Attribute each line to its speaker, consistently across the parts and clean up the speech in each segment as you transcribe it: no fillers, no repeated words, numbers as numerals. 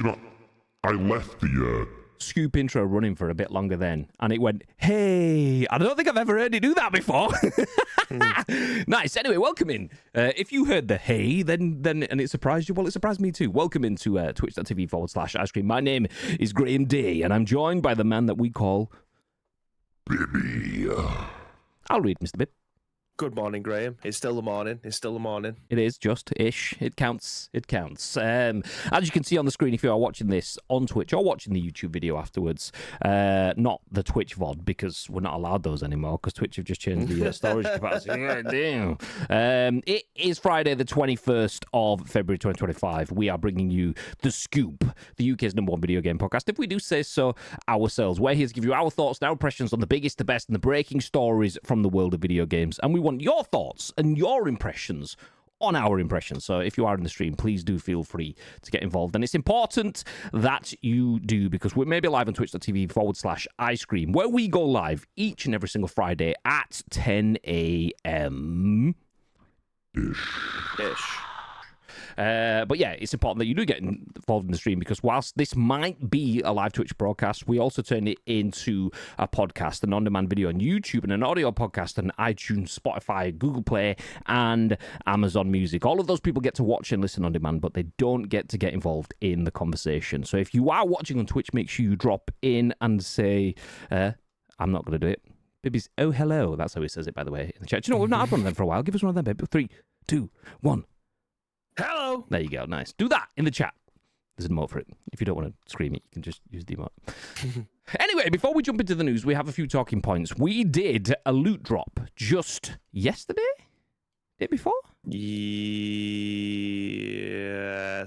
Speaker 1: you know, I left the
Speaker 2: Scoop intro running for a bit longer then, and it went, hey, I don't think I've ever heard it do that before. Nice. Anyway, welcome in. If you heard the hey, then and it surprised you, well, it surprised me too. Welcome into twitch.tv/ice cream. My name is Graham Day, and I'm joined by the man that we call
Speaker 1: Bibby.
Speaker 2: I'll read, Mr. Bib.
Speaker 3: Good morning, Graham. It's still the morning. It's still the morning.
Speaker 2: It is just-ish. It counts. It counts. As you can see on the screen, if you are watching this on Twitch or watching the YouTube video afterwards, not the Twitch VOD, because we're not allowed those anymore, because Twitch have just changed the storage capacity. Yeah, damn. It is Friday, the 21st of February 2025. We are bringing you The Scoop, the UK's #1 video game podcast, if we do say so ourselves. We're here to give you our thoughts and our impressions on the biggest, the best, and the breaking stories from the world of video games. And we want your thoughts and your impressions on our impressions. So if you are in the stream, please do feel free to get involved. And it's important that you do, because we may be live on twitch.tv/ice cream, where we go live each and every single Friday at 10 a.m.
Speaker 3: Ish.
Speaker 2: But yeah, it's important that you do get involved in the stream, because whilst this might be a live Twitch broadcast, we also turn it into a podcast, an on-demand video on YouTube, and an audio podcast on iTunes, Spotify, Google Play, and Amazon Music. All of those people get to watch and listen on demand, but they don't get to get involved in the conversation. So if you are watching on Twitch, make sure you drop in and say, I'm not going to do it. Bibby's, oh, hello. That's how he says it, by the way, in the chat. Do you know, we've not had one of them for a while. Give us one of them, baby. 3, 2, 1.
Speaker 3: Hello.
Speaker 2: There you go. Nice. Do that in the chat. There's an emote for it. If you don't want to scream it, you can just use the emote. Anyway, before we jump into the news, we have a few talking points. We did a loot drop just yesterday? Day before?
Speaker 3: Yes,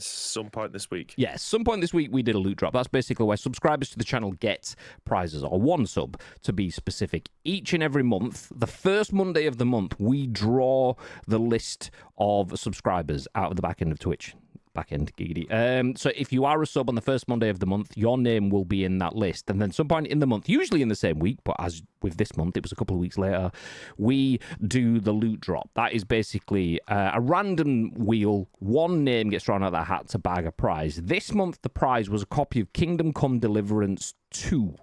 Speaker 3: some point this week.
Speaker 2: Yes, some point this week we did a loot drop. That's basically where subscribers to the channel get prizes, or one sub to be specific. Each and every month, the first Monday of the month, we draw the list of subscribers out of the back end of Twitch. Back end, giggity. So if you are a sub on the first Monday of the month, your name will be in that list. And then some point in the month, usually in the same week, but as with this month, it was a couple of weeks later, we do the loot drop. That is basically a random wheel. One name gets drawn out of that hat to bag a prize. This month, the prize was a copy of Kingdom Come Deliverance 2,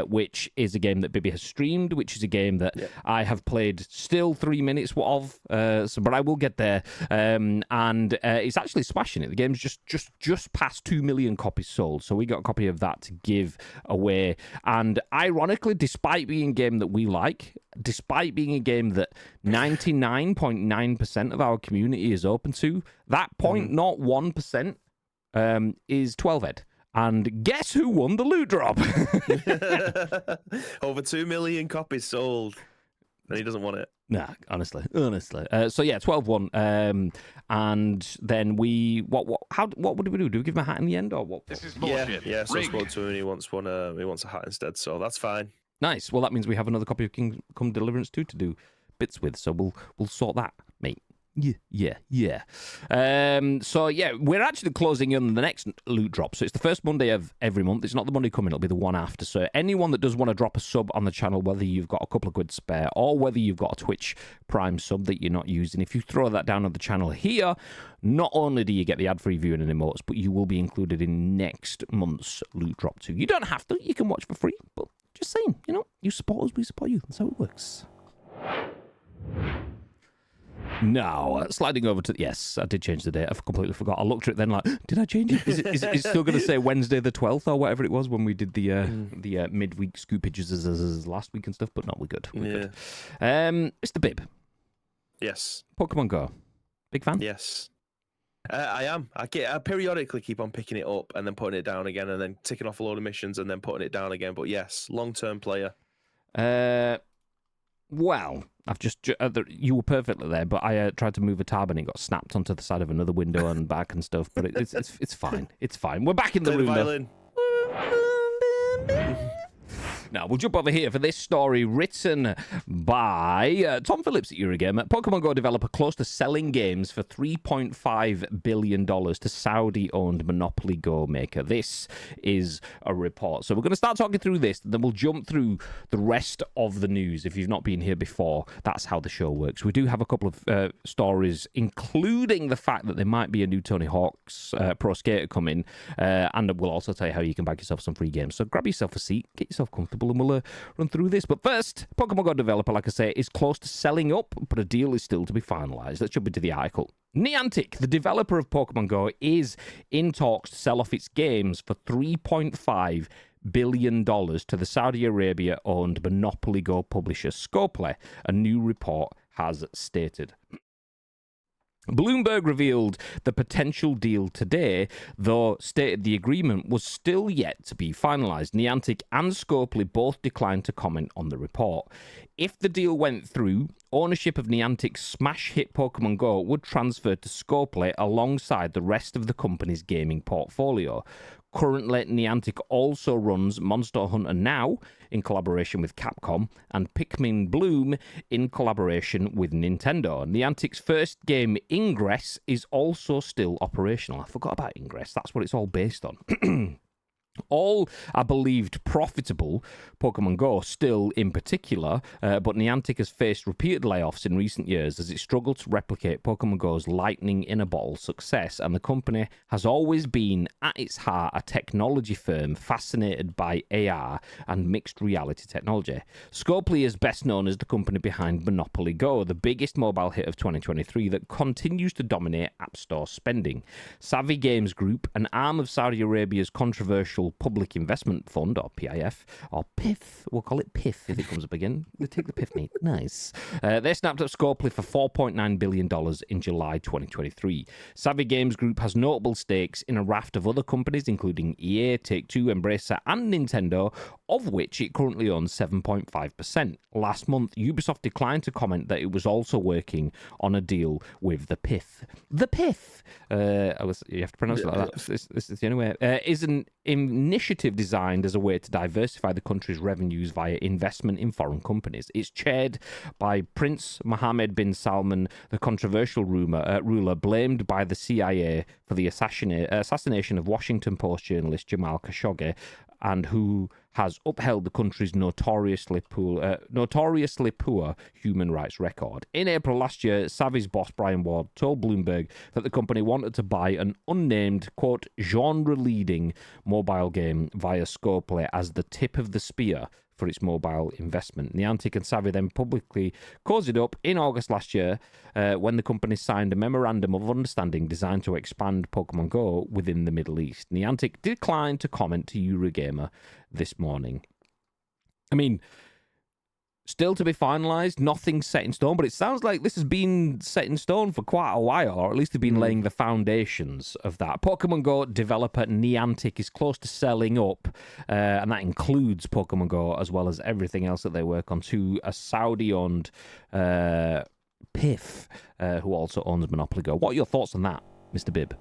Speaker 2: which is a game that Bibby has streamed, which is a game that I have played still 3 minutes of, but I will get there. And it's actually smashing it. The game's just past 2 million copies sold, so we got a copy of that to give away. And ironically, despite being a game that we like, despite being a game that 99.9% of our community is open to, that 0.01% is 12ed. And guess who won the loot drop?
Speaker 3: Over 2 million copies sold. And he doesn't want it.
Speaker 2: Nah, honestly. So yeah, 12 won. And then we what would we do? Do we give him a hat in the end, or what?
Speaker 4: This is bullshit.
Speaker 3: Yeah. So I spoke to him and he wants a hat instead. So that's fine.
Speaker 2: Nice. Well, that means we have another copy of Kingdom Come Deliverance 2 to do bits with. So we'll sort that, mate. Yeah. So yeah, we're actually closing in on the next loot drop. So it's the first Monday of every month. It's not the Monday coming, it'll be the one after. So anyone that does want to drop a sub on the channel, whether you've got a couple of quid spare or whether you've got a Twitch Prime sub that you're not using, if you throw that down on the channel here, not only do you get the ad-free viewing and emotes, but you will be included in next month's loot drop too. You don't have to, you can watch for free, but just saying, you support us, we support you. That's how it works. Now, sliding over to... Yes, I did change the date. I completely forgot. I looked at it then like, did I change it? Is it still going to say Wednesday the 12th or whatever it was when we did the midweek scoopages as last week and stuff? But no, we're good. We're good. Mr. Bib.
Speaker 3: Yes.
Speaker 2: Pokémon Go. Big fan?
Speaker 3: Yes. I am. I periodically keep on picking it up and then putting it down again and then ticking off a load of missions and then putting it down again. But yes, long-term player.
Speaker 2: Well, I've you were perfectly there, but I tried to move a tab and it got snapped onto the side of another window and back and stuff. But it's fine. It's fine. We're back in the room. Now, we'll jump over here for this story written by Tom Phillips at Eurogamer. Pokemon Go developer close to selling games for $3.5 billion to Saudi-owned Monopoly Go maker. This is a report. So we're going to start talking through this, then we'll jump through the rest of the news. If you've not been here before, that's how the show works. We do have a couple of stories, including the fact that there might be a new Tony Hawk's Pro Skater coming, and we'll also tell you how you can bag yourself some free games. So grab yourself a seat, get yourself comfortable, and we'll run through this. But first, Pokemon Go developer, like I say, is close to selling up, but a deal is still to be finalised. Let's jump into the article. Niantic, the developer of Pokemon Go, is in talks to sell off its games for $3.5 billion to the Saudi Arabia-owned Monopoly Go publisher Scopely, a new report has stated. Bloomberg revealed the potential deal today, though stated the agreement was still yet to be finalised. Niantic and Scopely both declined to comment on the report. If the deal went through, ownership of Niantic's smash hit Pokemon Go would transfer to Scopely alongside the rest of the company's gaming portfolio. Currently, Niantic also runs Monster Hunter Now in collaboration with Capcom and Pikmin Bloom in collaboration with Nintendo. Niantic's first game, Ingress, is also still operational. I forgot about Ingress. That's what it's all based on. All are believed profitable, Pokemon Go still in particular, but Niantic has faced repeated layoffs in recent years as it struggled to replicate Pokemon Go's lightning-in-a-bottle success, and the company has always been, at its heart, a technology firm fascinated by AR and mixed reality technology. Scopely is best known as the company behind Monopoly Go, the biggest mobile hit of 2023 that continues to dominate App Store spending. Savvy Games Group, an arm of Saudi Arabia's controversial Public Investment Fund, or PIF, or PIF, we'll call it PIF if it comes up again. They take the PIF, mate. Nice. They snapped up Scopely for $4.9 billion in July 2023. Savvy Games Group has notable stakes in a raft of other companies, including EA, Take-Two, Embracer, and Nintendo, of which it currently owns 7.5%. Last month, Ubisoft declined to comment that it was also working on a deal with the PIF. The PIF, you have to pronounce it like that. This is the only way. Is an initiative designed as a way to diversify the country's revenues via investment in foreign companies. It's chaired by Prince Mohammed bin Salman, the controversial ruler blamed by the CIA for the assassination of Washington Post journalist Jamal Khashoggi, and who has upheld the country's notoriously poor human rights record. In April last year, Savvy's boss Brian Ward told Bloomberg that the company wanted to buy an unnamed, quote, genre-leading mobile game via Scopely as the tip of the spear for its mobile investment. Niantic and Savvy then publicly cozied up in August last year when the company signed a memorandum of understanding designed to expand Pokemon Go within the Middle East. Niantic declined to comment to Eurogamer this morning. I mean, still to be finalised, nothing set in stone, but it sounds like this has been set in stone for quite a while, or at least they've been laying the foundations of that. Pokemon Go developer Niantic is close to selling up, and that includes Pokemon Go as well as everything else that they work on, to a Saudi-owned PIF, who also owns Monopoly Go. What are your thoughts on that, Mr. Bibb?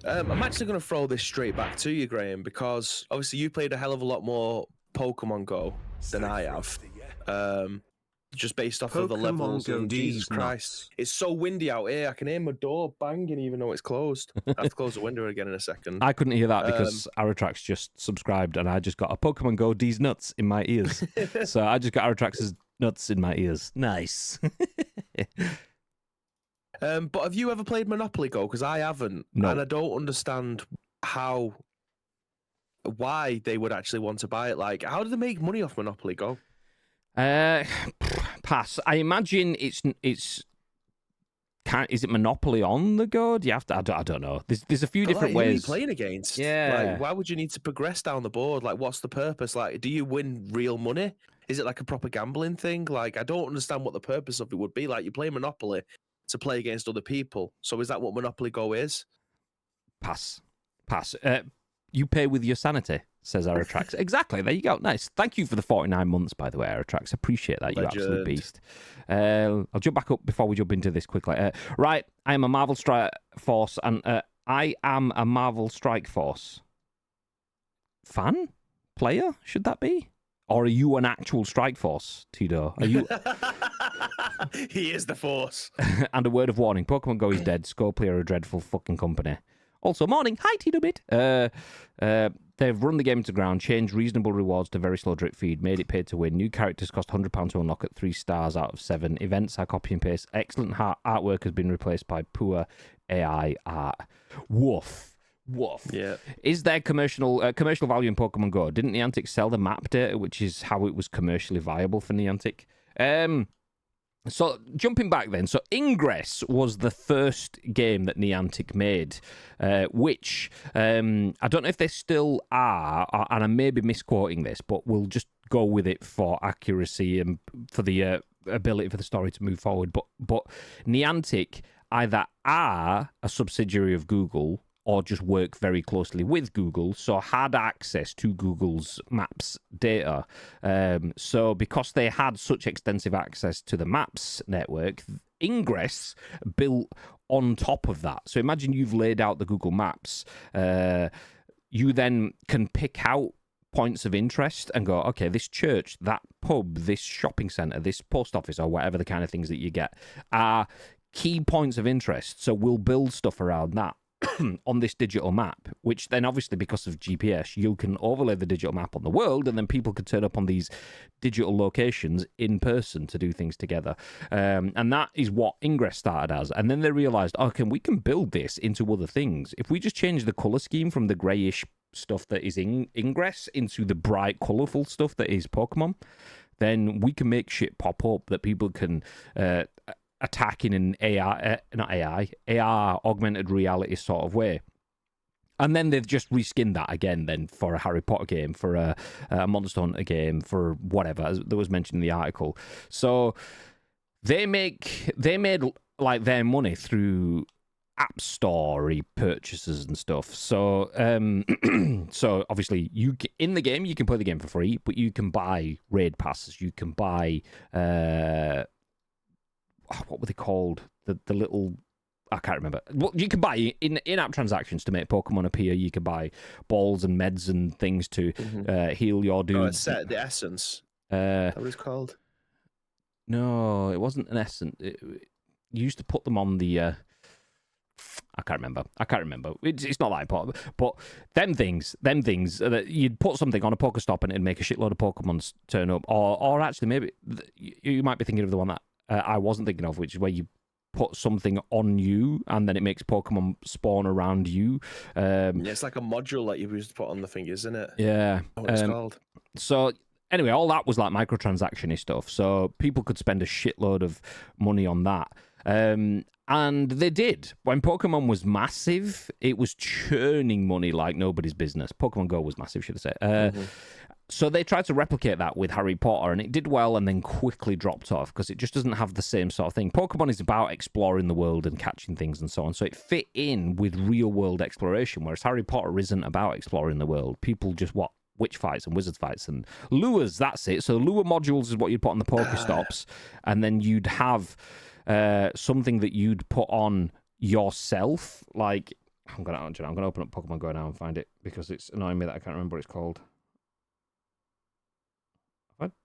Speaker 3: I'm actually going to throw this straight back to you, Graham, because obviously you played a hell of a lot more Pokemon Go than I have. Just based off of the levels.
Speaker 4: Go,
Speaker 3: Jesus Christ, it's so windy out here. I can hear my door banging even though it's closed. I have to close the window again in a second.
Speaker 2: I couldn't hear that because Aratrax just subscribed and I just got a Pokemon Go D's nuts in my ears. So I just got Aratrax's nuts in my ears. Nice.
Speaker 3: But have you ever played Monopoly Go? Because I haven't,
Speaker 2: no.
Speaker 3: And I don't understand why they would actually want to buy it. Like, how do they make money off Monopoly Go?
Speaker 2: Pass. I imagine is it Monopoly on the go? Do you have to? I don't know. There's a few different ways.
Speaker 3: Who are you playing against?
Speaker 2: Yeah.
Speaker 3: Like, why would you need to progress down the board? Like, what's the purpose? Like, do you win real money? Is it like a proper gambling thing? Like, I don't understand what the purpose of it would be. Like, you play Monopoly to play against other people. So is that what Monopoly Go is?
Speaker 2: Pass. You pay with your sanity, says Aratrax. Exactly. There you go. Nice. Thank you for the 49 months, by the way, Aratrax. Appreciate that. You absolute beast. I'll jump back up before we jump into this quickly. Right. I am a Marvel Strike Force, and I am a Marvel Strike Force fan? Player? Should that be? Or are you an actual strike force, Tito? Are you?
Speaker 3: He is the force.
Speaker 2: And a word of warning: Pokemon Go is dead. Scopely are a dreadful fucking company. Also, morning. Hi, Tito Bit. They've run the game to ground, changed reasonable rewards to very slow drip feed, made it pay to win. New characters cost £100 to unlock at 3 stars out of 7. Events are copy and paste. Excellent artwork has been replaced by poor AI art. Woof. Woof.
Speaker 3: Yeah.
Speaker 2: Is there commercial value in Pokemon Go? Didn't Niantic sell the map data, which is how it was commercially viable for Niantic? So jumping back then, so Ingress was the first game that Niantic made, which I don't know if they still are, and I may be misquoting this, but we'll just go with it for accuracy and for the ability for the story to move forward. But Niantic either are a subsidiary of Google or just work very closely with Google, so had access to Google's Maps data. So because they had such extensive access to the Maps network, Ingress built on top of that. So imagine you've laid out the Google Maps. You then can pick out points of interest and go, okay, this church, that pub, this shopping centre, this post office, or whatever the kind of things that you get are key points of interest. So we'll build stuff around that on this digital map, which then obviously because of GPS, you can overlay the digital map on the world, and then people could turn up on these digital locations in person to do things together. And that is what Ingress started as. And then they realized, we can build this into other things. If we just change the color scheme from the grayish stuff that is Ingress into the bright, colorful stuff that is Pokemon, then we can make shit pop up that people can attack in an AR, augmented reality sort of way. And then they've just reskinned that again then for a Harry Potter game, for a Monster Hunter game, for whatever, as that was mentioned in the article. So they made like their money through App Store purchases and stuff. So so obviously in the game you can play the game for free, but you can buy raid passes, you can buy what were they called? The little, I can't remember. Well, you can buy in-app transactions to make Pokemon appear. You can buy balls and meds and things to heal your dudes.
Speaker 3: The essence. Is that what it's called?
Speaker 2: No, it wasn't an essence. You used to put them on the. I can't remember. It's not that important. But them things, you'd put something on a Pokestop and it'd make a shitload of Pokemons turn up. Or actually, maybe you might be thinking of the one that I wasn't thinking of, which is where you put something on you and then it makes Pokemon spawn around you.
Speaker 3: Yeah, it's like a module that you used to put on the thing, isn't it?
Speaker 2: Yeah.
Speaker 3: What it's called.
Speaker 2: So anyway, all that was like microtransaction-y stuff. So people could spend a shitload of money on that. And they did. When Pokemon was massive, it was churning money like nobody's business. Pokemon Go was massive, should I say. So they tried to replicate that with Harry Potter, and it did well and then quickly dropped off because it just doesn't have the same sort of thing. Pokemon is about exploring the world and catching things and so on, so it fit in with real-world exploration, whereas Harry Potter isn't about exploring the world. People just, witch fights and wizard fights and lures, that's it. So lure modules is what you'd put on the Pokestops, and then you'd have something that you'd put on yourself. Like, I'm gonna open up Pokemon Go now and find it because it's annoying me that I can't remember what it's called.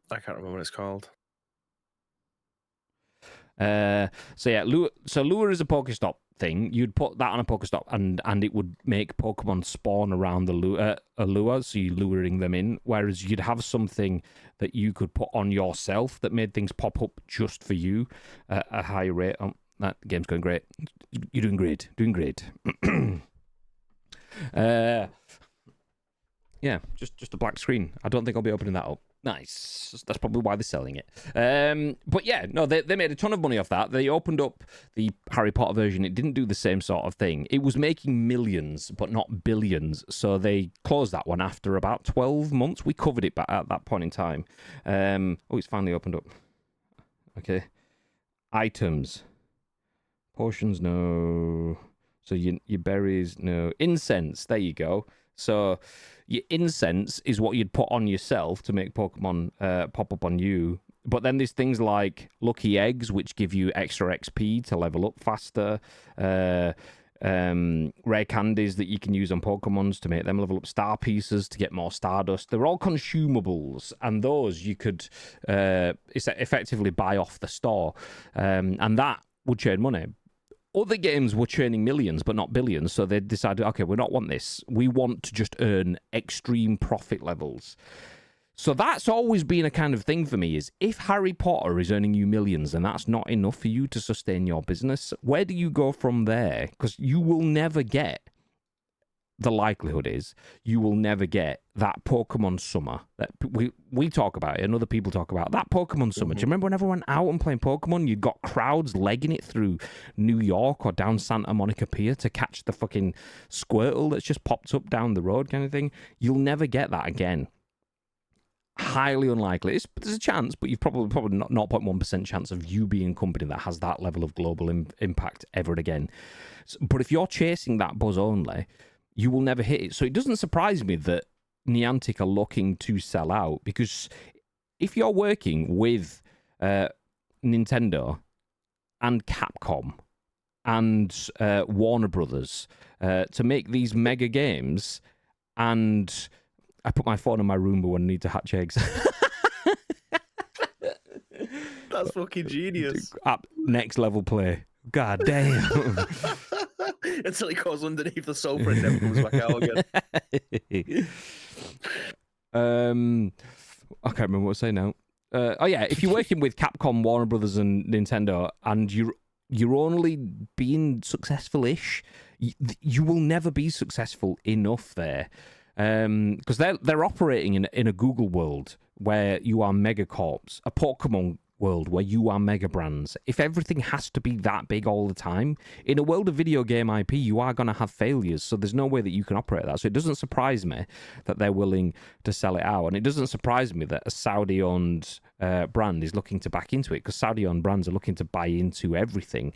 Speaker 3: I can't remember what it's called.
Speaker 2: So yeah, lure is a Pokestop thing. You'd put that on a Pokestop, and it would make Pokemon spawn around the lure, so you're luring them in. Whereas you'd have something that you could put on yourself that made things pop up just for you at a high rate. That game's going great. You're doing great. Yeah, just a black screen. I don't think I'll be opening that up. Nice. That's probably why they're selling it. But yeah, no, they made a ton of money off that. They opened up the Harry Potter version. It didn't do the same sort of thing. It was making millions, but not billions. So they closed that one after about 12 months. We covered it back at that point in time. It's finally opened up. Okay. Items. Potions, no. So your berries, no. Incense, there you go. So your incense is what you'd put on yourself to make Pokemon pop up on you. But then there's things like lucky eggs, which give you extra XP to level up faster. rare candies that you can use on Pokemons to make them level up, star pieces to get more Stardust. They're all consumables, and those you could effectively buy off the store, and that would churn money. Other games were churning millions, but not billions, so they decided, okay, we don't want this. We want to just earn extreme profit levels. So that's always been a kind of thing for me, is if Harry Potter is earning you millions and that's not enough for you to sustain your business, where do you go from there? Because you will never get, the likelihood is, you will never get that Pokemon summer that we talk about it and other people talk about. That Pokemon summer. Do you remember when everyone went out and playing Pokemon? You got crowds legging it through New York or down Santa Monica Pier to catch the fucking Squirtle that's just popped up down the road kind of thing. You'll never get that again. Highly unlikely. There's a chance, but you've probably not 0.1% chance of you being a company that has that level of global impact ever again. But if you're chasing that buzz only, you will never hit it. So it doesn't surprise me that Niantic are looking to sell out, because if you're working with Nintendo and Capcom and Warner Brothers to make these mega games, and I put my phone in my room when I need to hatch eggs.
Speaker 3: That's fucking genius.
Speaker 2: Next level play. God damn.
Speaker 3: Until he goes underneath the sofa and never comes back out again.
Speaker 2: I can't remember what I was saying now. Oh yeah, if you're working with Capcom, Warner Brothers, and Nintendo, and you're only being successful-ish, you will never be successful enough there, because they're operating in a Google world where you are megacorps, a Pokemon world where you are mega brands. If everything has to be that big all the time, in a world of video game IP, you are going to have failures, so there's no way that you can operate that. So it doesn't surprise me that they're willing to sell it out, and it doesn't surprise me that a Saudi-owned brand is looking to back into it, because Saudi-owned brands are looking to buy into everything.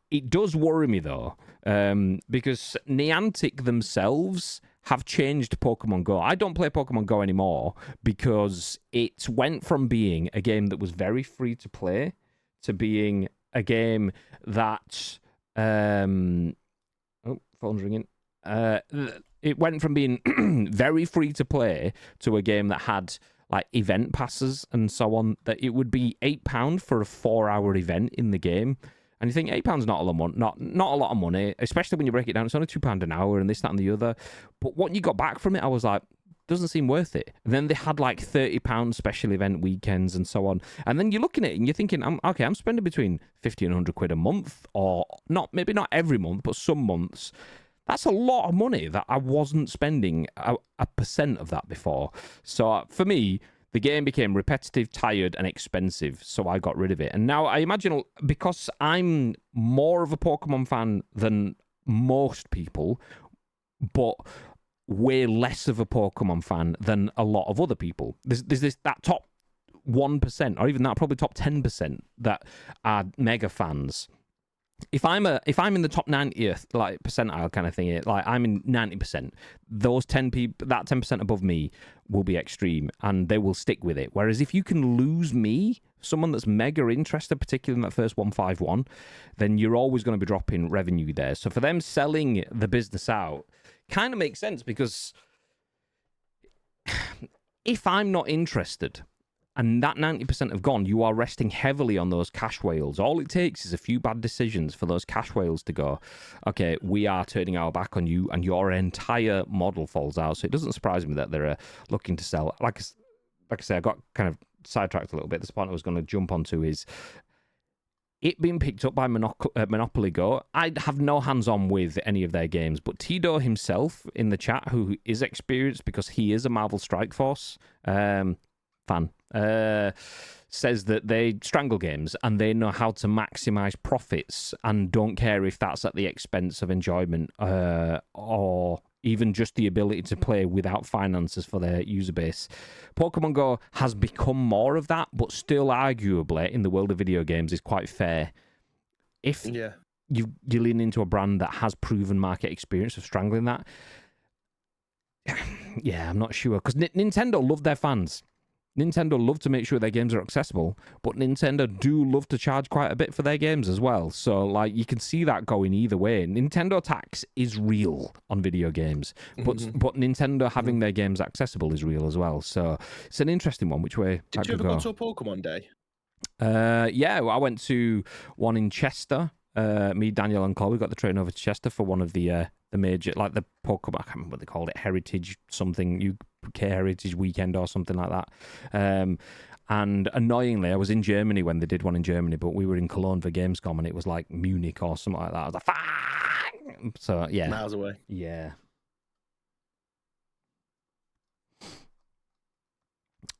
Speaker 2: It does worry me, though, because Niantic themselves have changed Pokemon Go. I don't play Pokemon Go anymore because it went from being a game that was very free to play to being a game that phone's ringing. It went from being very free to play to a game that had like event passes and so on, that it would be £8 for a 4-hour event in the game. And you think £8 not a lot of money, not a lot of money, especially when you break it down. It's only £2 an hour and this, that, and the other. But what you got back from it, I was like, doesn't seem worth it. And then they had like £30 special event weekends and so on. And then you're looking at it and you're thinking, I'm spending between 50 and 100 quid a month, or maybe not every month, but some months. That's a lot of money that I wasn't spending a percent of that before. So for me, the game became repetitive, tired, and expensive, so I got rid of it. And now I imagine, because I'm more of a Pokemon fan than most people, but way less of a Pokemon fan than a lot of other people. There's that top 1%, or even that probably top 10% that are mega fans. If I'm in the top 90th like percentile kind of thing, like I'm in 90%, those 10 people, that 10% above me will be extreme and they will stick with it. Whereas if you can lose me, someone that's mega interested, particularly in that first 151, then you're always going to be dropping revenue there. So for them selling the business out kind of makes sense, because if I'm not interested and that 90% have gone, you are resting heavily on those cash whales. All it takes is a few bad decisions for those cash whales to go, okay, we are turning our back on you, and your entire model falls out. So it doesn't surprise me that they're looking to sell. Like I say, I got kind of sidetracked a little bit. This point I was going to jump onto is it being picked up by Monopoly Go. I have no hands-on with any of their games, but Tito himself in the chat, who is experienced because he is a Marvel Strike Force fan, says that they strangle games and they know how to maximize profits and don't care if that's at the expense of enjoyment or even just the ability to play without finances for their user base. Pokemon Go has become more of that, but still arguably in the world of video games is quite fair. If you lean into a brand that has proven market experience of strangling that, yeah, I'm not sure, because Nintendo love their fans. Nintendo love to make sure their games are accessible, but Nintendo do love to charge quite a bit for their games as well. So, like, you can see that going either way. Nintendo tax is real on video games, but Nintendo having their games accessible is real as well. So, it's an interesting one. Which way
Speaker 3: Did you ever go to a Pokemon day?
Speaker 2: Yeah, I went to one in Chester. Me, Daniel, and Chloe got the train over to Chester for one of the major, like the Pokemon, I can't remember what they called it, Heritage something, UK Heritage Weekend or something like that. And annoyingly, I was in Germany when they did one in Germany, but we were in Cologne for Gamescom, and it was like Munich or something like that. I was like, fuck! So, yeah.
Speaker 3: Miles away.
Speaker 2: Yeah.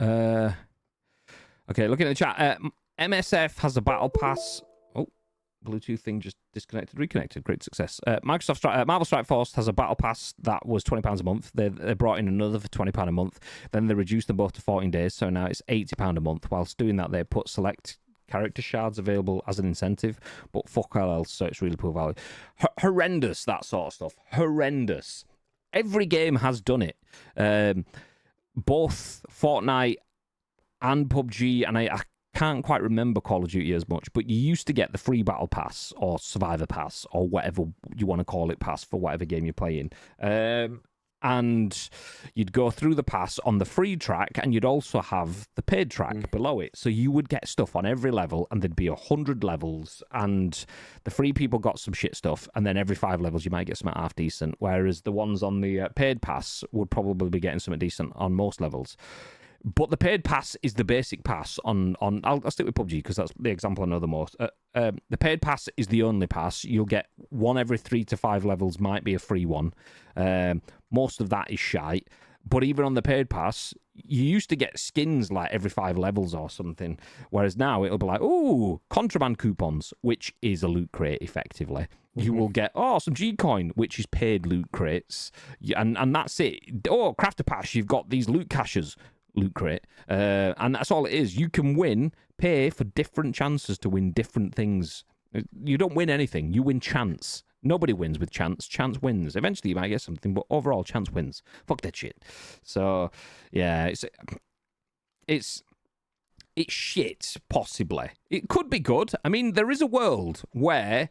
Speaker 2: Okay, looking at the chat. MSF has a battle pass. Bluetooth thing just disconnected, reconnected. Great success. Marvel Strike Force has a battle pass that was £20 a month. They brought in another for £20 a month. Then they reduced them both to 14 days, so now it's £80 a month. Whilst doing that, they put select character shards available as an incentive, but fuck all else, so it's really poor value. Horrendous, that sort of stuff. Horrendous. Every game has done it. Both Fortnite and PUBG, and I can't quite remember Call of Duty as much, but you used to get the free battle pass or survivor pass or whatever you want to call it, pass for whatever game you're playing. And you'd go through the pass on the free track, and you'd also have the paid track below it. So you would get stuff on every level, and there'd be 100 levels, and the free people got some shit stuff, and then every 5 levels you might get something half decent, whereas the ones on the paid pass would probably be getting something decent on most levels. But the paid pass is the basic pass on I'll stick with PUBG because that's the example I know the most. The paid pass is the only pass. You'll get one every 3 to 5 levels, might be a free one. Most of that is shite. But even on the paid pass, you used to get skins like every 5 levels or something. Whereas now it'll be like, ooh, contraband coupons, which is a loot crate effectively. You will get, some G-Coin, which is paid loot crates. And that's it. Oh, Crafter Pass, you've got these loot caches. Loot crate, and that's all it is. You can pay for different chances to win different things. You don't win anything, you win chance. Nobody wins with chance. Chance wins. Eventually you might get something, but overall chance wins. Fuck that shit. So yeah, it's shit, possibly. It could be good. I mean, there is a world where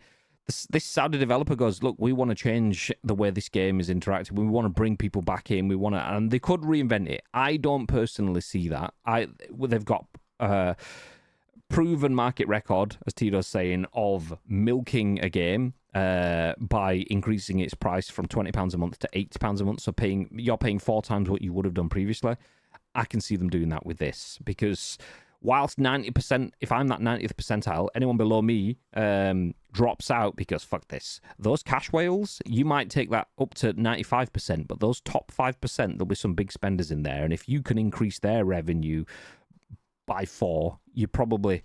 Speaker 2: this Saudi developer goes, look, we want to change the way this game is interactive. We want to bring people back in. And they could reinvent it. I don't personally see that. They've got proven market record, as Tito's saying, of milking a game by increasing its price from £20 a month to £80 a month. So you're paying 4 times what you would have done previously. I can see them doing that with this because whilst 90%, if I'm that 90th percentile, anyone below me drops out because fuck this. Those cash whales, you might take that up to 95%, but those top 5%, there'll be some big spenders in there. And if you can increase their revenue by 4, you're probably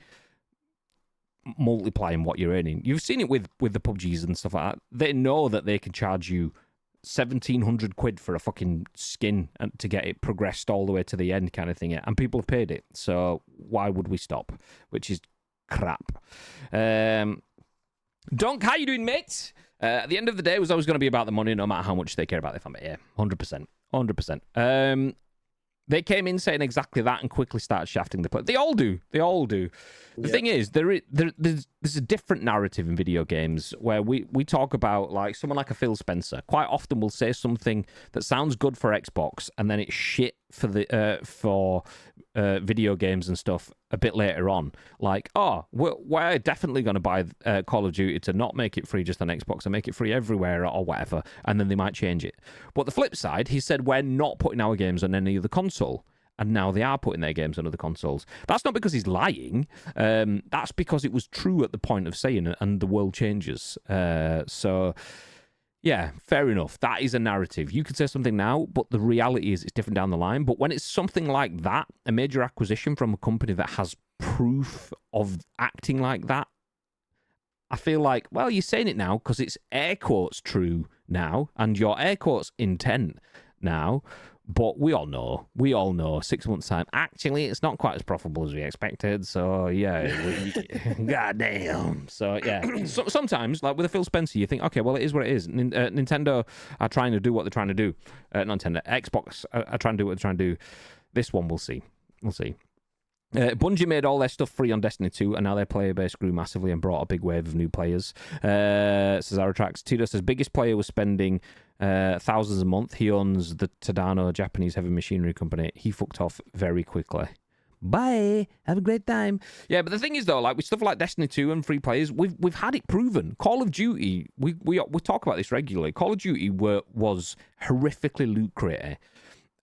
Speaker 2: multiplying what you're earning. You've seen it with the PUBGs and stuff like that. They know that they can charge you 1,700 quid for a fucking skin and to get it progressed all the way to the end kind of thing, and people have paid it, so why would we stop? Which is crap. Donk, how you doing, mate? At the end of the day, it was always going to be about the money, no matter how much they care about their family. Yeah, 100%. They came in saying exactly that and quickly started shafting the play. They all do. The thing is, there's a different narrative in video games where we talk about, like, someone like a Phil Spencer quite often will say something that sounds good for Xbox and then it's shit for the video games and stuff a bit later on. Like, we're definitely going to buy Call of Duty to not make it free just on Xbox and make it free everywhere or whatever, and then they might change it. But the flip side, he said, we're not putting our games on any other console. And now they are putting their games on other consoles. That's not because he's lying. That's because it was true at the point of saying it, and the world changes. So, yeah, fair enough. That is a narrative. You could say something now, but the reality is it's different down the line. But when it's something like that, a major acquisition from a company that has proof of acting like that, I feel like, well, you're saying it now because it's air quotes true now, and your air quotes intent now. But we all know 6 months' time, actually, it's not quite as profitable as we expected. So, yeah, goddamn. So, yeah, sometimes, like with a Phil Spencer, you think, okay, well, it is what it is. Nintendo are trying to do what they're trying to do. Not Nintendo, Xbox are trying to do what they're trying to do. This one, we'll see. We'll see. Bungie made all their stuff free on Destiny 2, and now their player base grew massively and brought a big wave of new players. Says Aratrax. Tito says, biggest player was spending thousands a month. He owns the Tadano Japanese heavy machinery company. He fucked off very quickly. Bye. Have a great time. Yeah, but the thing is, though, like with stuff like Destiny 2 and free players, we've had it proven. Call of Duty, we talk about this regularly. Call of Duty was horrifically loot crater.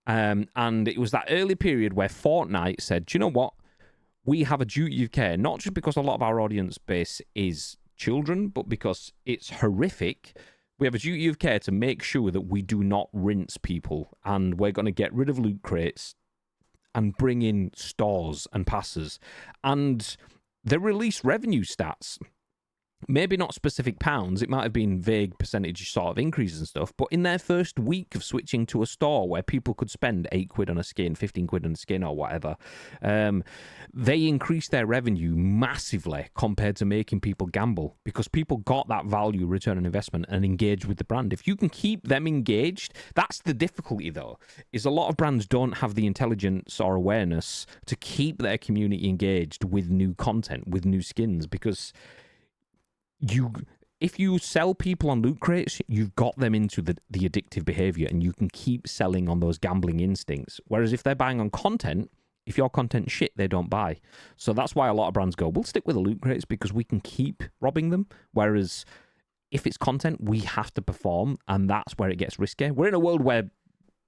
Speaker 2: And it was that early period where Fortnite said, do you know what? We have a duty of care, not just because a lot of our audience base is children, but because it's horrific. We have a duty of care to make sure that we do not rinse people, and we're going to get rid of loot crates and bring in stores and passes. And they released revenue stats. Maybe not specific pounds, it might have been vague percentage sort of increases and stuff, but in their first week of switching to a store where people could spend 8 quid on a skin, 15 quid on a skin or whatever, they increased their revenue massively compared to making people gamble, because people got that value return on investment and engaged with the brand. If you can keep them engaged, that's the difficulty though, is a lot of brands don't have the intelligence or awareness to keep their community engaged with new content, with new skins, because if you sell people on loot crates, you've got them into the addictive behavior, and you can keep selling on those gambling instincts. Whereas if they're buying on content, if your content's shit, they don't buy. So that's why a lot of brands go, we'll stick with the loot crates because we can keep robbing them. Whereas if it's content, we have to perform, and that's where it gets risky. We're in a world where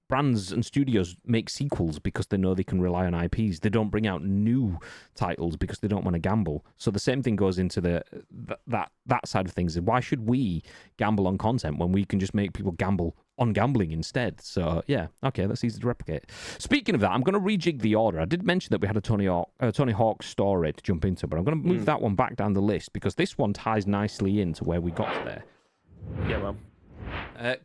Speaker 2: brands and studios make sequels because they know they can rely on IPs. They don't bring out new titles because they don't want to gamble. So the same thing goes into that side of things. Why should we gamble on content when we can just make people gamble on gambling instead? So yeah, okay, that's easy to replicate. Speaking of that, I'm going to rejig the order. I did mention that we had a Tony Hawk story to jump into, but I'm going to move that one back down the list because this one ties nicely into where we got there.
Speaker 3: Yeah, man.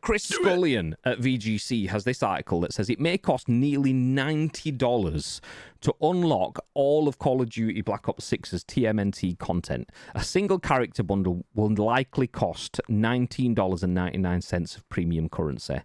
Speaker 2: Chris Scullion at VGC has this article that says it may cost nearly $90 to unlock all of Call of Duty Black Ops 6's TMNT content. A single character bundle will likely cost $19.99 of premium currency.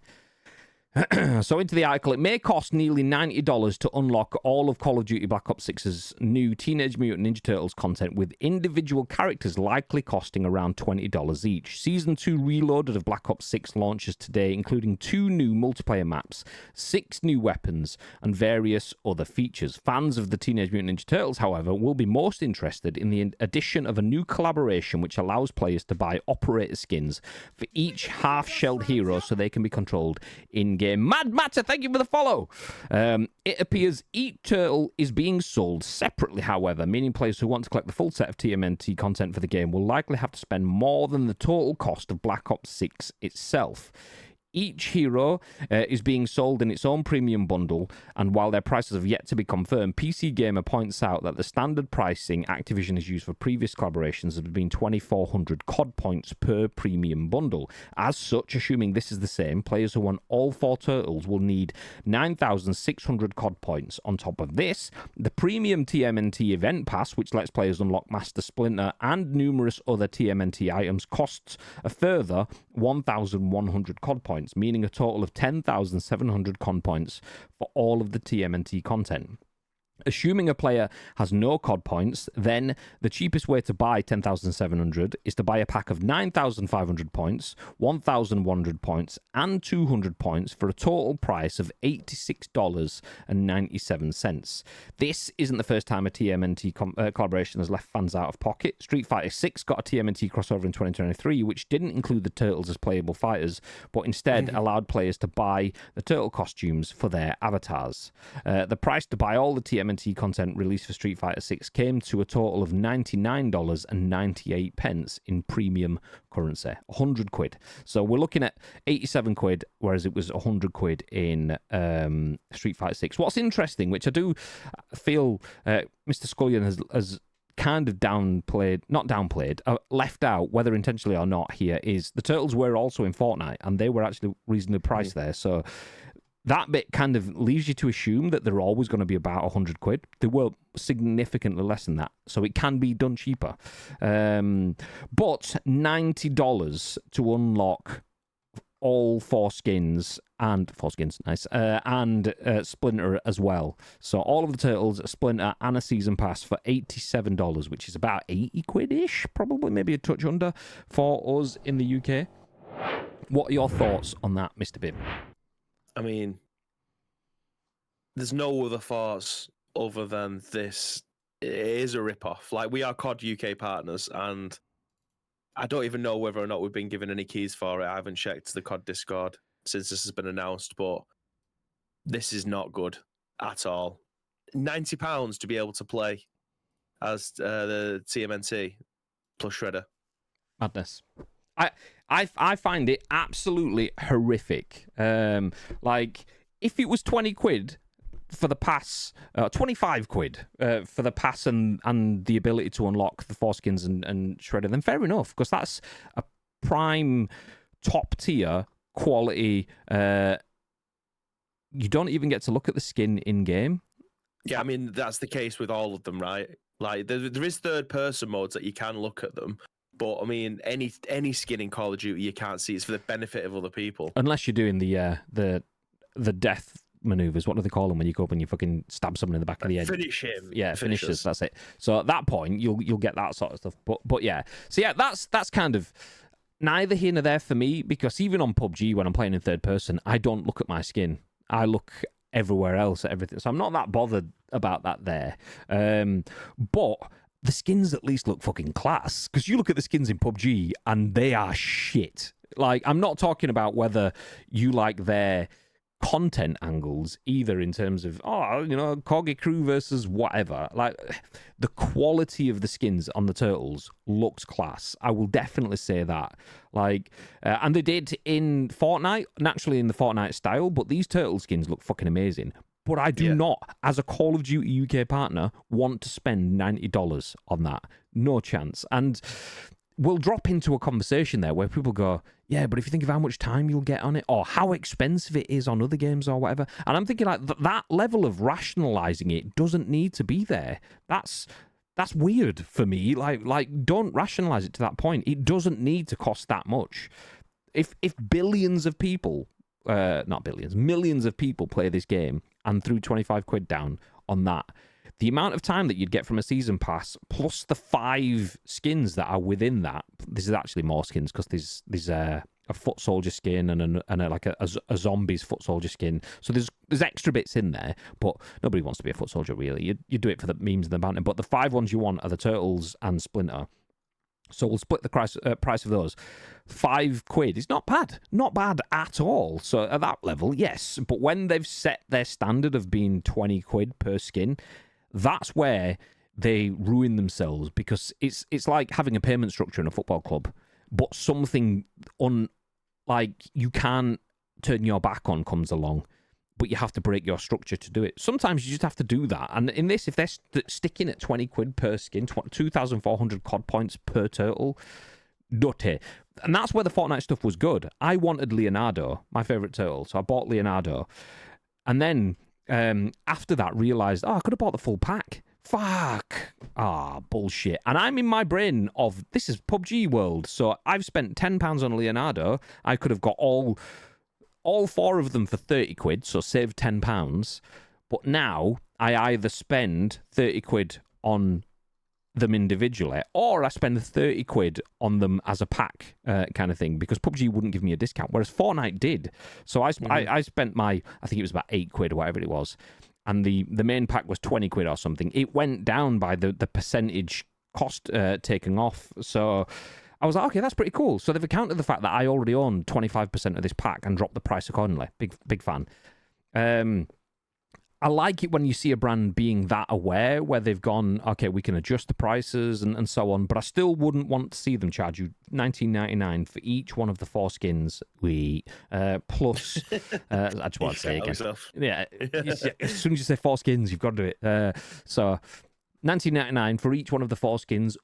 Speaker 2: So into the article, it may cost nearly $90 to unlock all of Call of Duty Black Ops 6's new Teenage Mutant Ninja Turtles content, with individual characters likely costing around $20 each. Season 2 Reloaded of Black Ops 6 launches today, including 2 new multiplayer maps, 6 new weapons, and various other features. Fans of the Teenage Mutant Ninja Turtles, however, will be most interested in the addition of a new collaboration which allows players to buy operator skins for each half-shelled hero so they can be controlled in-game. Mad Matter, thank you for the follow. It appears each turtle is being sold separately, however, meaning players who want to collect the full set of TMNT content for the game will likely have to spend more than the total cost of Black Ops 6 itself. Each hero is being sold in its own premium bundle, and while their prices have yet to be confirmed, PC Gamer points out that the standard pricing Activision has used for previous collaborations has been 2,400 COD points per premium bundle. As such, assuming this is the same, players who want all 4 turtles will need 9,600 COD points. On top of this, the premium TMNT event pass, which lets players unlock Master Splinter and numerous other TMNT items, costs a further 1,100 COD points, meaning a total of 10,700 COD points for all of the TMNT content. Assuming a player has no COD points, then the cheapest way to buy 10,700 is to buy a pack of 9,500 points, 1,100 points, and 200 points for a total price of $86.97. This isn't the first time a TMNT collaboration has left fans out of pocket. Street Fighter 6 got a TMNT crossover in 2023, which didn't include the turtles as playable fighters, but instead allowed players to buy the turtle costumes for their avatars. The price to buy all the TMNT content released for Street Fighter 6 came to a total of $99.98 in premium currency, 100 quid. So we're looking at 87 quid, whereas it was 100 quid in Street Fighter 6. What's interesting, which I do feel Mr. Scullion has kind of left out, whether intentionally or not here, is the turtles were also in Fortnite, and they were actually reasonably priced there. So that bit kind of leaves you to assume that they're always going to be about 100 quid. They were significantly less than that, so it can be done cheaper. But $90 to unlock all four skins, and Splinter as well. So all of the Turtles, a Splinter, and a season pass for $87, which is about 80 quid-ish, probably, maybe a touch under, for us in the UK. What are your thoughts on that, Mr. Bib?
Speaker 3: I mean, there's no other thoughts other than this. It is a rip-off. Like, we are COD UK partners, and I don't even know whether or not we've been given any keys for it. I haven't checked the COD Discord since this has been announced, but this is not good at all. £90 to be able to play as the TMNT plus Shredder.
Speaker 2: Madness. I find it absolutely horrific. Like, if it was 20 quid for the pass, 25 quid for the pass and the ability to unlock the foreskins and Shredder, then fair enough, because that's a prime top tier quality. You don't even get to look at the skin in game.
Speaker 3: Yeah, I mean, that's the case with all of them, right? Like, there is third person modes that you can look at them. But I mean, any skin in Call of Duty you can't see. It's for the benefit of other people.
Speaker 2: Unless you're doing the death maneuvers. What do they call them when you go up and you fucking stab someone in the back of the head?
Speaker 3: Finish him.
Speaker 2: Yeah, finishers. That's it. So at that point, you'll get that sort of stuff. But yeah. So yeah, that's kind of neither here nor there for me, because even on PUBG when I'm playing in third person, I don't look at my skin. I look everywhere else at everything. So I'm not that bothered about that there. But the skins at least look fucking class, because you look at the skins in PUBG and they are shit. Like, I'm not talking about whether you like their content angles either, in terms of, Corgi crew versus whatever. Like, the quality of the skins on the Turtles looks class. I will definitely say that. Like, and they did in Fortnite, naturally in the Fortnite style, but these Turtle skins look fucking amazing. But I do not, as a Call of Duty UK partner, want to spend $90 on that. No chance. And we'll drop into a conversation there where people go, yeah, but if you think of how much time you'll get on it, or how expensive it is on other games or whatever. And I'm thinking, like, that level of rationalizing it doesn't need to be there. That's weird for me. Like, don't rationalize it to that point. It doesn't need to cost that much. If billions of people, not billions, millions of people play this game and threw 25 quid down on that, the amount of time that you'd get from a season pass, plus the 5 skins that are within that, this is actually more skins, because there's a foot soldier skin and a zombie's foot soldier skin. So there's extra bits in there, but nobody wants to be a foot soldier, really. You do it for the memes and the banter. But the 5 ones you want are the Turtles and Splinter. So we'll split the price of those. 5 quid is not bad at all. So at that level, yes. But when they've set their standard of being 20 quid per skin, that's where they ruin themselves, because it's like having a payment structure in a football club, but something like you can't turn your back on comes along, but you have to break your structure to do it. Sometimes you just have to do that. And in this, if they're sticking at 20 quid per skin, 2,400 COD points per turtle, nutty. And that's where the Fortnite stuff was good. I wanted Leonardo, my favourite turtle, so I bought Leonardo. And then after that, realised, I could have bought the full pack. Fuck. Bullshit. And I'm in my brain of, this is PUBG world, so I've spent £10 on Leonardo. I could have got all 4 of them for 30 quid, so save £10. But now I either spend 30 quid on them individually, or I spend 30 quid on them as a pack kind of thing, because PUBG wouldn't give me a discount, whereas Fortnite did. So I spent I think it was about 8 quid or whatever it was, and the main pack was 20 quid or something. It went down by the percentage cost taken off. So I was like, okay, that's pretty cool. So they've accounted the fact that I already own 25% of this pack and dropped the price accordingly. Big fan. I like it when you see a brand being that aware, where they've gone, okay, we can adjust the prices and so on, but I still wouldn't want to see them charge you $19.99 for each one of the 4 skins. Plus, I just want to say again. Yeah, as soon as you say 4 skins, you've got to do it. So $19.99 for each one of the 4 skins,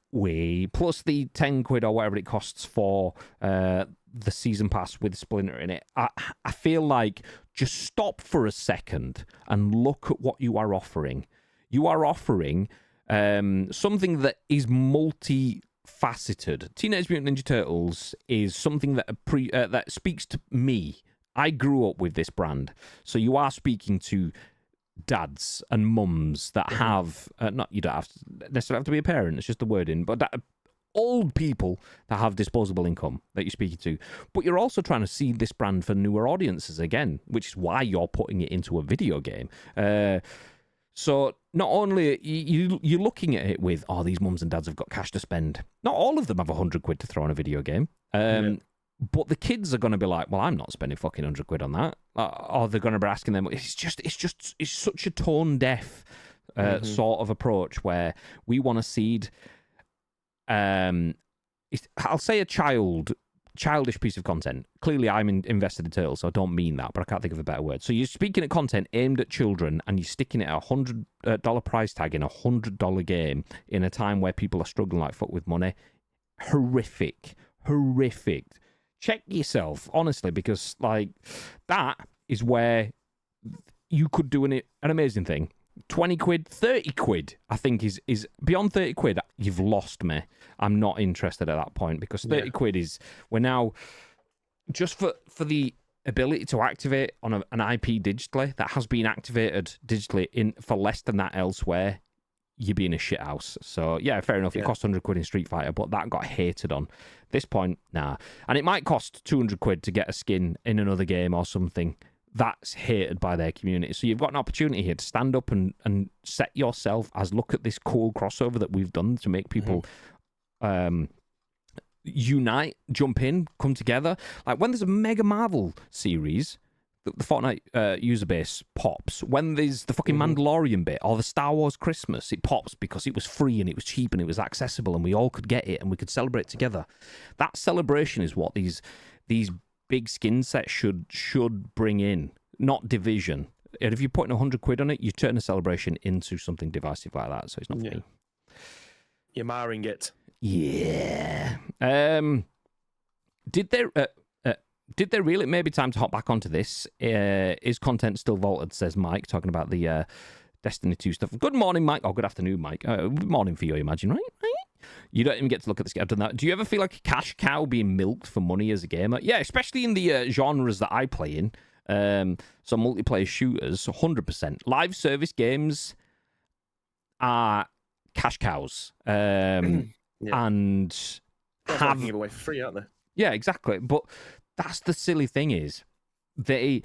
Speaker 2: plus the 10 quid or whatever it costs for the season pass with Splinter in it. I feel like, just stop for a second and look at what you are offering. You are offering something that is multi faceted. Teenage Mutant Ninja Turtles is something that that speaks to me. I grew up with this brand, so you are speaking to dads and mums that have not you don't have to necessarily have to be a parent. It's just the wording, but that old people that have disposable income that you're speaking to. But you're also trying to seed this brand for newer audiences again, which is why you're putting it into a video game. So not only you're looking at it with, oh, these mums and dads have got cash to spend. Not all of them have 100 quid to throw on a video game. But the kids are going to be like, well, I'm not spending fucking 100 quid on that. Or they're going to be asking them. It's such a tone deaf sort of approach where we want to seed. I'll say a childish piece of content. Clearly, I'm invested in Turtles, so I don't mean that, but I can't think of a better word. So you're speaking of content aimed at children, and you're sticking it at $100 price tag in a $100 game in a time where people are struggling like fuck with money. Horrific. Check yourself, honestly, because like that is where you could do an amazing thing. 20 quid, 30 quid, I think is beyond 30 quid. You've lost me. I'm not interested at that point because 30 quid is, we're now just for the ability to activate on an IP digitally that has been activated digitally for less than that elsewhere. You're being a shit house. So yeah, fair enough. It cost 100 quid in Street Fighter, but that got hated on. This point, nah. And it might cost 200 quid to get a skin in another game or something. That's hated by their community. So you've got an opportunity here to stand up and set yourself as, look at this cool crossover that we've done to make people unite, jump in, come together. Like when there's a Mega Marvel series, the Fortnite user base pops. When there's the fucking Mandalorian bit or the Star Wars Christmas, it pops because it was free and it was cheap and it was accessible and we all could get it and we could celebrate together. That celebration is what these big skin sets should bring in, not division. And if you're putting 100 quid on it, you turn a celebration into something divisive like that. So it's not for me.
Speaker 3: You're marring it.
Speaker 2: Yeah. Did they really? Maybe time to hop back onto this. Is content still vaulted? Says Mike, talking about the Destiny 2 stuff. Good morning, Mike. Or good afternoon, Mike. Good morning for you, I imagine, right? You don't even get to look at this. I've done that. Do you ever feel like a cash cow being milked for money as a gamer? Yeah, especially in the genres that I play in. So multiplayer shooters, 100%. Live service games are cash cows. And
Speaker 3: have give away for free, aren't they?
Speaker 2: Yeah, exactly. But that's the silly thing is they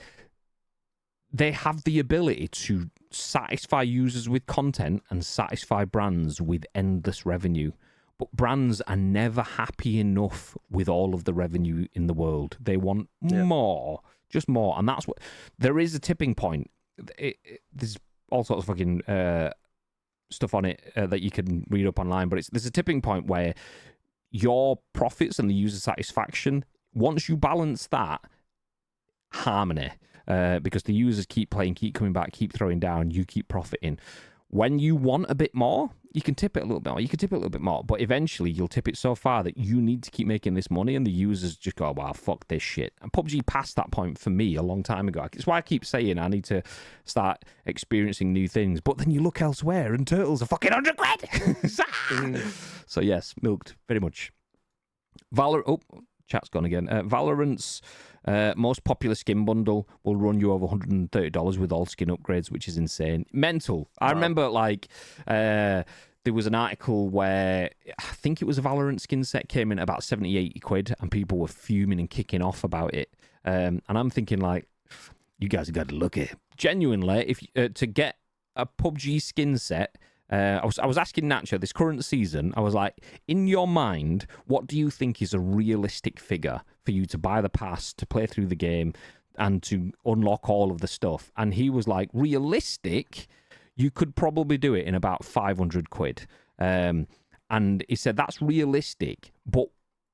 Speaker 2: have the ability to satisfy users with content and satisfy brands with endless revenue. But brands are never happy enough with all of the revenue in the world. They want more, just more. And that's what... There is a tipping point. There's all sorts of fucking stuff on it that you can read up online, but there's a tipping point where your profits and the user satisfaction, once you balance that, harmony, because the users keep playing, keep coming back, keep throwing down, you keep profiting. When you want a bit more, you can tip it a little bit more. You can tip it a little bit more, but eventually you'll tip it so far that you need to keep making this money, and the users just go, wow, fuck this shit. And PUBG passed that point for me a long time ago. It's why I keep saying I need to start experiencing new things. But then you look elsewhere, and Turtles are fucking 100 quid. So yes, milked very much. Chat's gone again. Valorant's most popular skin bundle will run you over $130 with all skin upgrades, which is insane. Mental. I remember, like, there was an article where I think it was a Valorant skin set came in at about 70, 80 quid, and people were fuming and kicking off about it. And I'm thinking, like, you guys have got to look at it. Genuinely, if to get a PUBG skin set, I was asking Nacho this current season. I was like, in your mind, what do you think is a realistic figure for you to buy the pass, to play through the game, and to unlock all of the stuff? And he was like, realistic, you could probably do it in about 500 quid. And he said that's realistic, but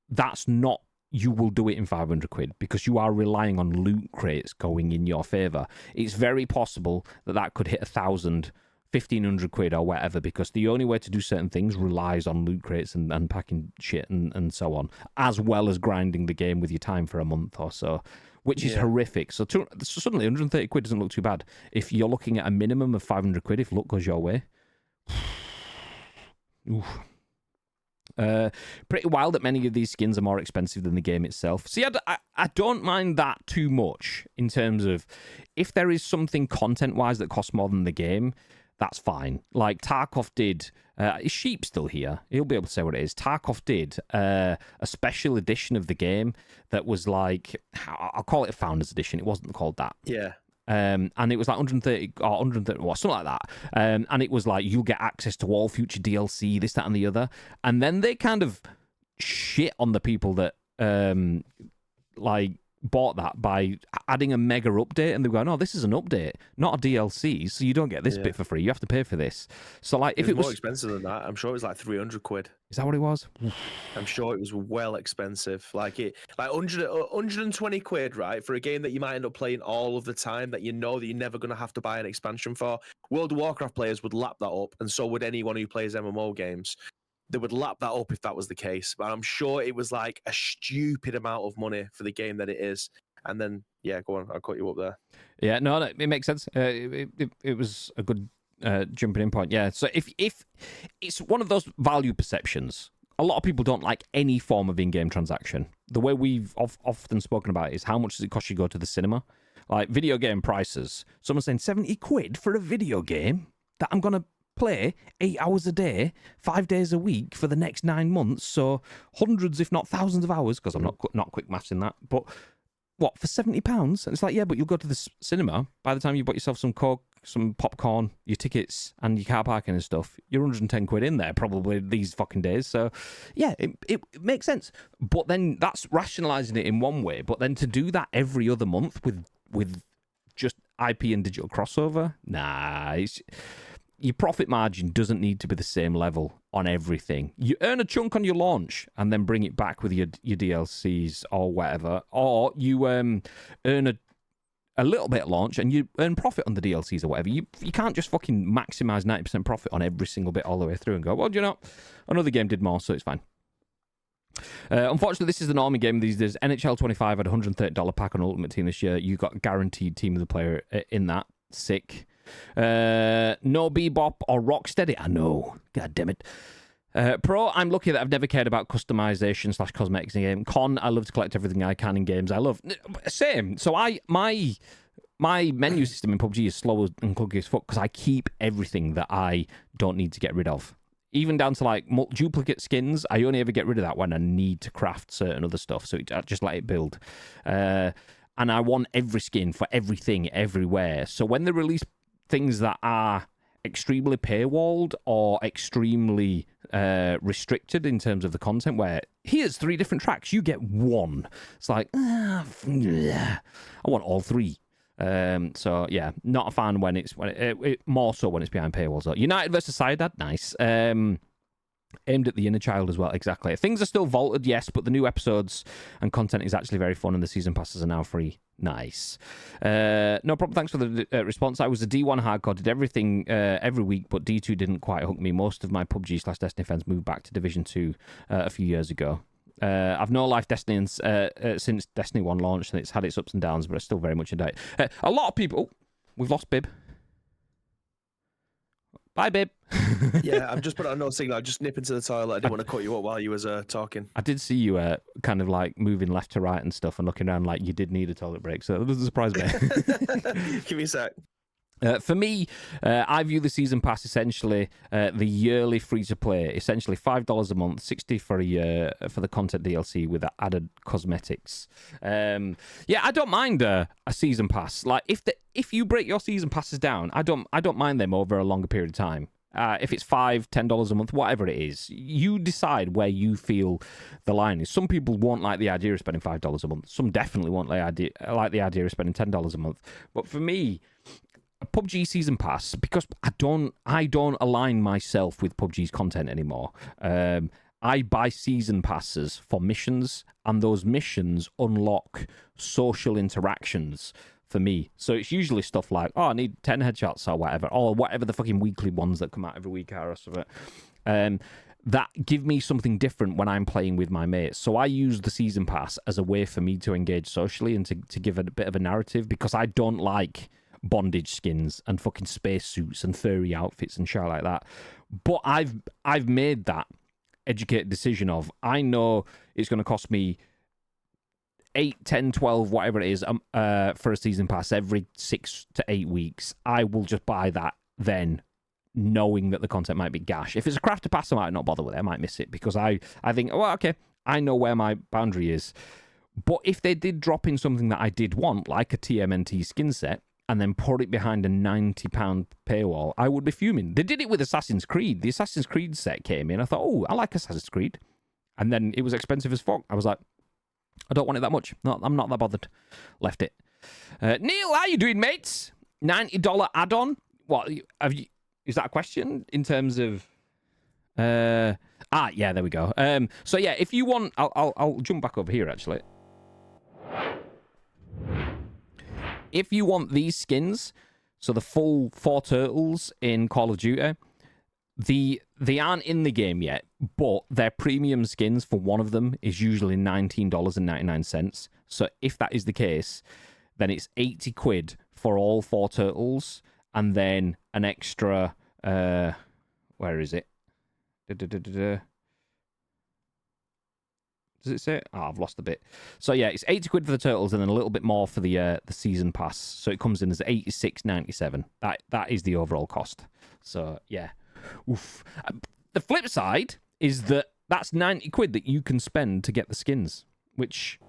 Speaker 2: that's not. You will do it in 500 quid because you are relying on loot crates going in your favor. It's very possible that could hit 1,000. 1,500 quid or whatever, because the only way to do certain things relies on loot crates and packing shit and so on, as well as grinding the game with your time for a month or so, which is horrific. So suddenly 130 quid doesn't look too bad. If you're looking at a minimum of 500 quid, if luck goes your way. Oof. Pretty wild that many of these skins are more expensive than the game itself. See, I don't mind that too much in terms of if there is something content-wise that costs more than the game, that's fine. Like Tarkov did. Is Sheep still here? He'll be able to say what it is. Tarkov did a special edition of the game that was like, I'll call it a Founders Edition. It wasn't called that.
Speaker 3: Yeah.
Speaker 2: And it was like 130 or 130, or something like that. And it was like, you'll get access to all future DLC, this, that, and the other. And then they kind of shit on the people that like bought that by adding a mega update, and they were going, "Oh, this is an update, not a DLC, so you don't get this bit for free. You have to pay for this." So, like, if it was
Speaker 3: more expensive than that, I'm sure it was like 300 quid.
Speaker 2: Is that what it was?
Speaker 3: I'm sure it was well expensive. Like 120 quid, right, for a game that you might end up playing all of the time, that you know that you're never going to have to buy an expansion for. World of Warcraft players would lap that up, and so would anyone who plays MMO games. They would lap that up if that was the case. But I'm sure it was like a stupid amount of money for the game that it is. And then, yeah, go on. I'll cut you up there.
Speaker 2: Yeah, no, it makes sense. It was a good jumping in point. Yeah, so if it's one of those value perceptions, a lot of people don't like any form of in-game transaction. The way we've often spoken about it is how much does it cost you to go to the cinema? Like video game prices. Someone's saying 70 quid for a video game that I'm going to play 8 hours a day, 5 days a week for the next 9 months. So hundreds, if not thousands of hours, because I'm not quick maths in that. But what, for £70? And it's like, yeah, but you'll go to the cinema. By the time you bought yourself some Coke, some popcorn, your tickets, and your car parking and stuff, you're 110 quid in there probably these fucking days. So, yeah, it makes sense. But then that's rationalising it in one way. But then to do that every other month with just IP and digital crossover, nah, your profit margin doesn't need to be the same level on everything. You earn a chunk on your launch and then bring it back with your DLCs or whatever. Or you earn a little bit at launch and you earn profit on the DLCs or whatever. You can't just fucking maximise 90% profit on every single bit all the way through and go, well, you know, another game did more, so it's fine. Unfortunately, this is the normie game these days. NHL 25 had a $130 pack on Ultimate Team this year. You got guaranteed Team of the Player in that. Sick. No Bebop or Rocksteady. I know. God damn it. Pro, I'm lucky that I've never cared about customization / cosmetics in a game. Con, I love to collect everything I can in games I love. Same. So my menu system in PUBG is slow and clunky as fuck because I keep everything that I don't need to get rid of. Even down to like duplicate skins, I only ever get rid of that when I need to craft certain other stuff. So I just let it build. And I want every skin for everything, everywhere. So when they release things that are extremely paywalled or extremely restricted in terms of the content, where here's 3 different tracks, you get 1. It's like, I want all 3. So yeah, not a fan when it's more so when it's behind paywalls. So United versus Cydad, nice. Aimed at the inner child as well, exactly. Things are still vaulted, yes, but the new episodes and content is actually very fun, and the season passes are now free. Nice. No problem. Thanks for the response. I was a D1 hardcore, did everything every week, but D2 didn't quite hook me. Most of my PUBG / Destiny fans moved back to Division 2 a few years ago. I've no life Destiny since Destiny 1 launched, and it's had its ups and downs, but it's still very much into it. A lot of people... we've lost Bib. Bye, Bib.
Speaker 3: Yeah, I've just put on no signal. I just nip into the toilet. I didn't want to cut you up while you was talking.
Speaker 2: I did see you kind of like moving left to right and stuff and looking around like you did need a toilet break, so that doesn't surprise me.
Speaker 3: Give me a sec.
Speaker 2: For me, I view the season pass essentially the yearly free-to-play, essentially $5 a month, $60 for a year for the content DLC with added cosmetics. Yeah, I don't mind a season pass. Like if you break your season passes down, I don't mind them over a longer period of time. If it's $5, $10 a month, whatever it is, you decide where you feel the line is. Some people won't like the idea of spending $5 a month. Some definitely won't like the idea of spending $10 a month. But for me, a PUBG season pass, because I don't align myself with PUBG's content anymore. I buy season passes for missions, and those missions unlock social interactions for me. So it's usually stuff like, oh, I need 10 headshots or whatever the fucking weekly ones that come out every week are or something. That give me something different when I'm playing with my mates. So I use the season pass as a way for me to engage socially and to give it a bit of a narrative, because I don't like bondage skins and fucking spacesuits and furry outfits and shit like that. But I've made that educated decision of, I know it's going to cost me 8, 10, 12, whatever it is, for a season pass every 6 to 8 weeks. I will just buy that then, knowing that the content might be gash. If it's a crafter pass, I might not bother with it. I might miss it because I think, well, okay, I know where my boundary is. But if they did drop in something that I did want, like a TMNT skin set, and then put it behind a £90 paywall, I would be fuming. They did it with Assassin's Creed. The Assassin's Creed set came in. I thought, oh, I like Assassin's Creed. And then it was expensive as fuck. I was like, I don't want it that much. No, I'm not that bothered. Left it. Neil, how you doing, mates? $90 add-on? What, is that a question in terms of... yeah, there we go. So yeah, if you want... I'll jump back over here, actually. If you want these skins, so the full 4 turtles in Call of Duty, they aren't in the game yet, but their premium skins for one of them is usually $19.99. So if that is the case, then it's 80 quid for all 4 turtles, and then an extra... where is it? Does it say? Oh, I've lost a bit. So yeah, it's 80 quid for the turtles and then a little bit more for the season pass. So it comes in as 86.97. That is the overall cost. So yeah. Oof. The flip side is that that's 90 quid that you can spend to get the skins, which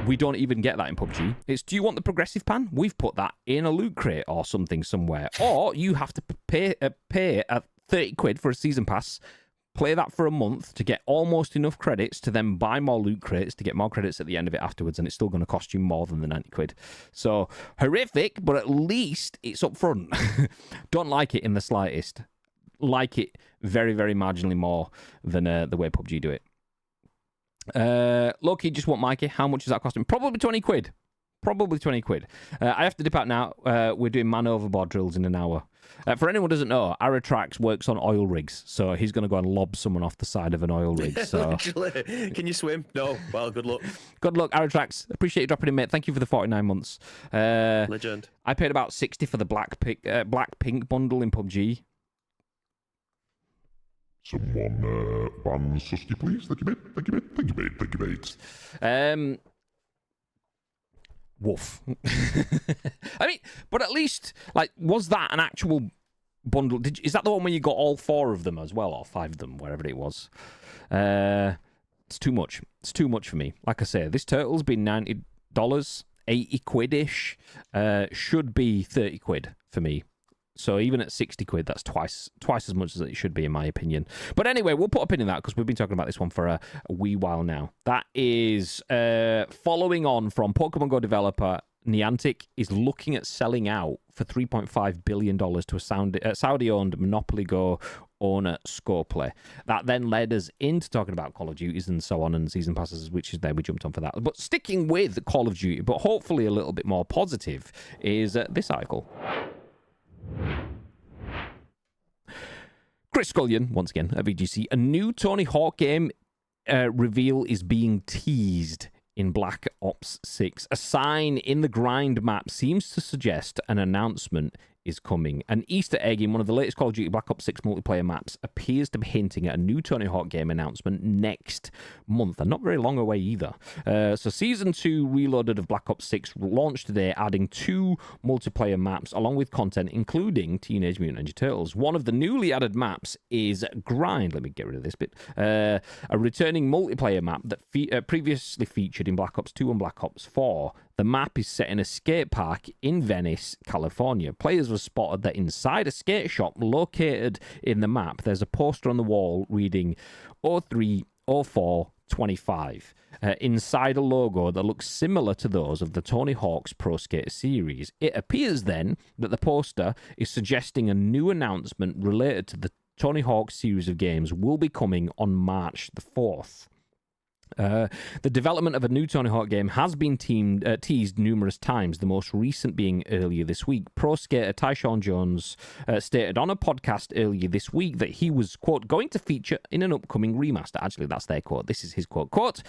Speaker 2: we don't even get that in PUBG. It's, do you want the progressive pan? We've put that in a loot crate or something somewhere. Or you have to pay 30 quid for a season pass, play that for a month to get almost enough credits to then buy more loot crates to get more credits at the end of it afterwards, and it's still going to cost you more than the 90 quid. So, horrific, but at least it's up front. Don't like it in the slightest. Like it very, very marginally more than the way PUBG do it. Loki, just want Mikey. How much is that costing? Probably 20 quid. Probably 20 quid. I have to dip out now. We're doing man overboard drills in an hour. For anyone who doesn't know, Aratrax works on oil rigs, so he's going to go and lob someone off the side of an oil rig. So.
Speaker 3: Can you swim? No. Well, good luck.
Speaker 2: Good luck, Aratrax. Appreciate you dropping in, mate. Thank you for the 49 months.
Speaker 3: Legend.
Speaker 2: I paid about 60 for the black pink bundle in PUBG.
Speaker 1: Someone, one susky, please. Thank you, mate. Thank you, mate. Thank you, mate. Thank you, mate.
Speaker 2: Woof. I mean, but at least, like, was that an actual bundle? Is that the one where you got all 4 of them as well, or 5 of them, wherever it was? It's too much. It's too much for me. Like I say, this turtle's been $90, 80 quid-ish. Should be 30 quid for me. So even at 60 quid, that's twice as much as it should be, in my opinion. But anyway, we'll put a pin in that because we've been talking about this one for a wee while now. That is following on from Pokemon Go developer Niantic is looking at selling out for $3.5 billion to a Saudi-owned Monopoly Go owner, Scoplay. That then led us into talking about Call of Duties and so on, and season passes, which is there. We jumped on for that. But sticking with Call of Duty, but hopefully a little bit more positive, is this article. Chris Scullion, once again, at VGC. A new Tony Hawk game reveal is being teased in Black Ops 6. A sign in the grind map seems to suggest an announcement is coming. An Easter egg in one of the latest Call of Duty Black Ops 6 multiplayer maps appears to be hinting at a new Tony Hawk game announcement next month, and not very long away either. So Season 2 Reloaded of Black Ops 6 launched today, adding 2 multiplayer maps along with content including Teenage Mutant Ninja Turtles. One of the newly added maps is Grind. Let me get rid of this bit. A returning multiplayer map that previously featured in Black Ops 2 and Black Ops 4. The map is set in a skate park in Venice, California. Players have spotted that inside a skate shop located in the map, there's a poster on the wall reading 030425. Inside a logo that looks similar to those of the Tony Hawk's Pro Skater series. It appears then that the poster is suggesting a new announcement related to the Tony Hawk series of games will be coming on March the 4th. The development of a new Tony Hawk game has been teased numerous times, the most recent being earlier this week. Pro skater Tyshawn Jones stated on a podcast earlier this week that he was, quote, going to feature in an upcoming remaster. Actually, that's their quote. This is his quote. Quote,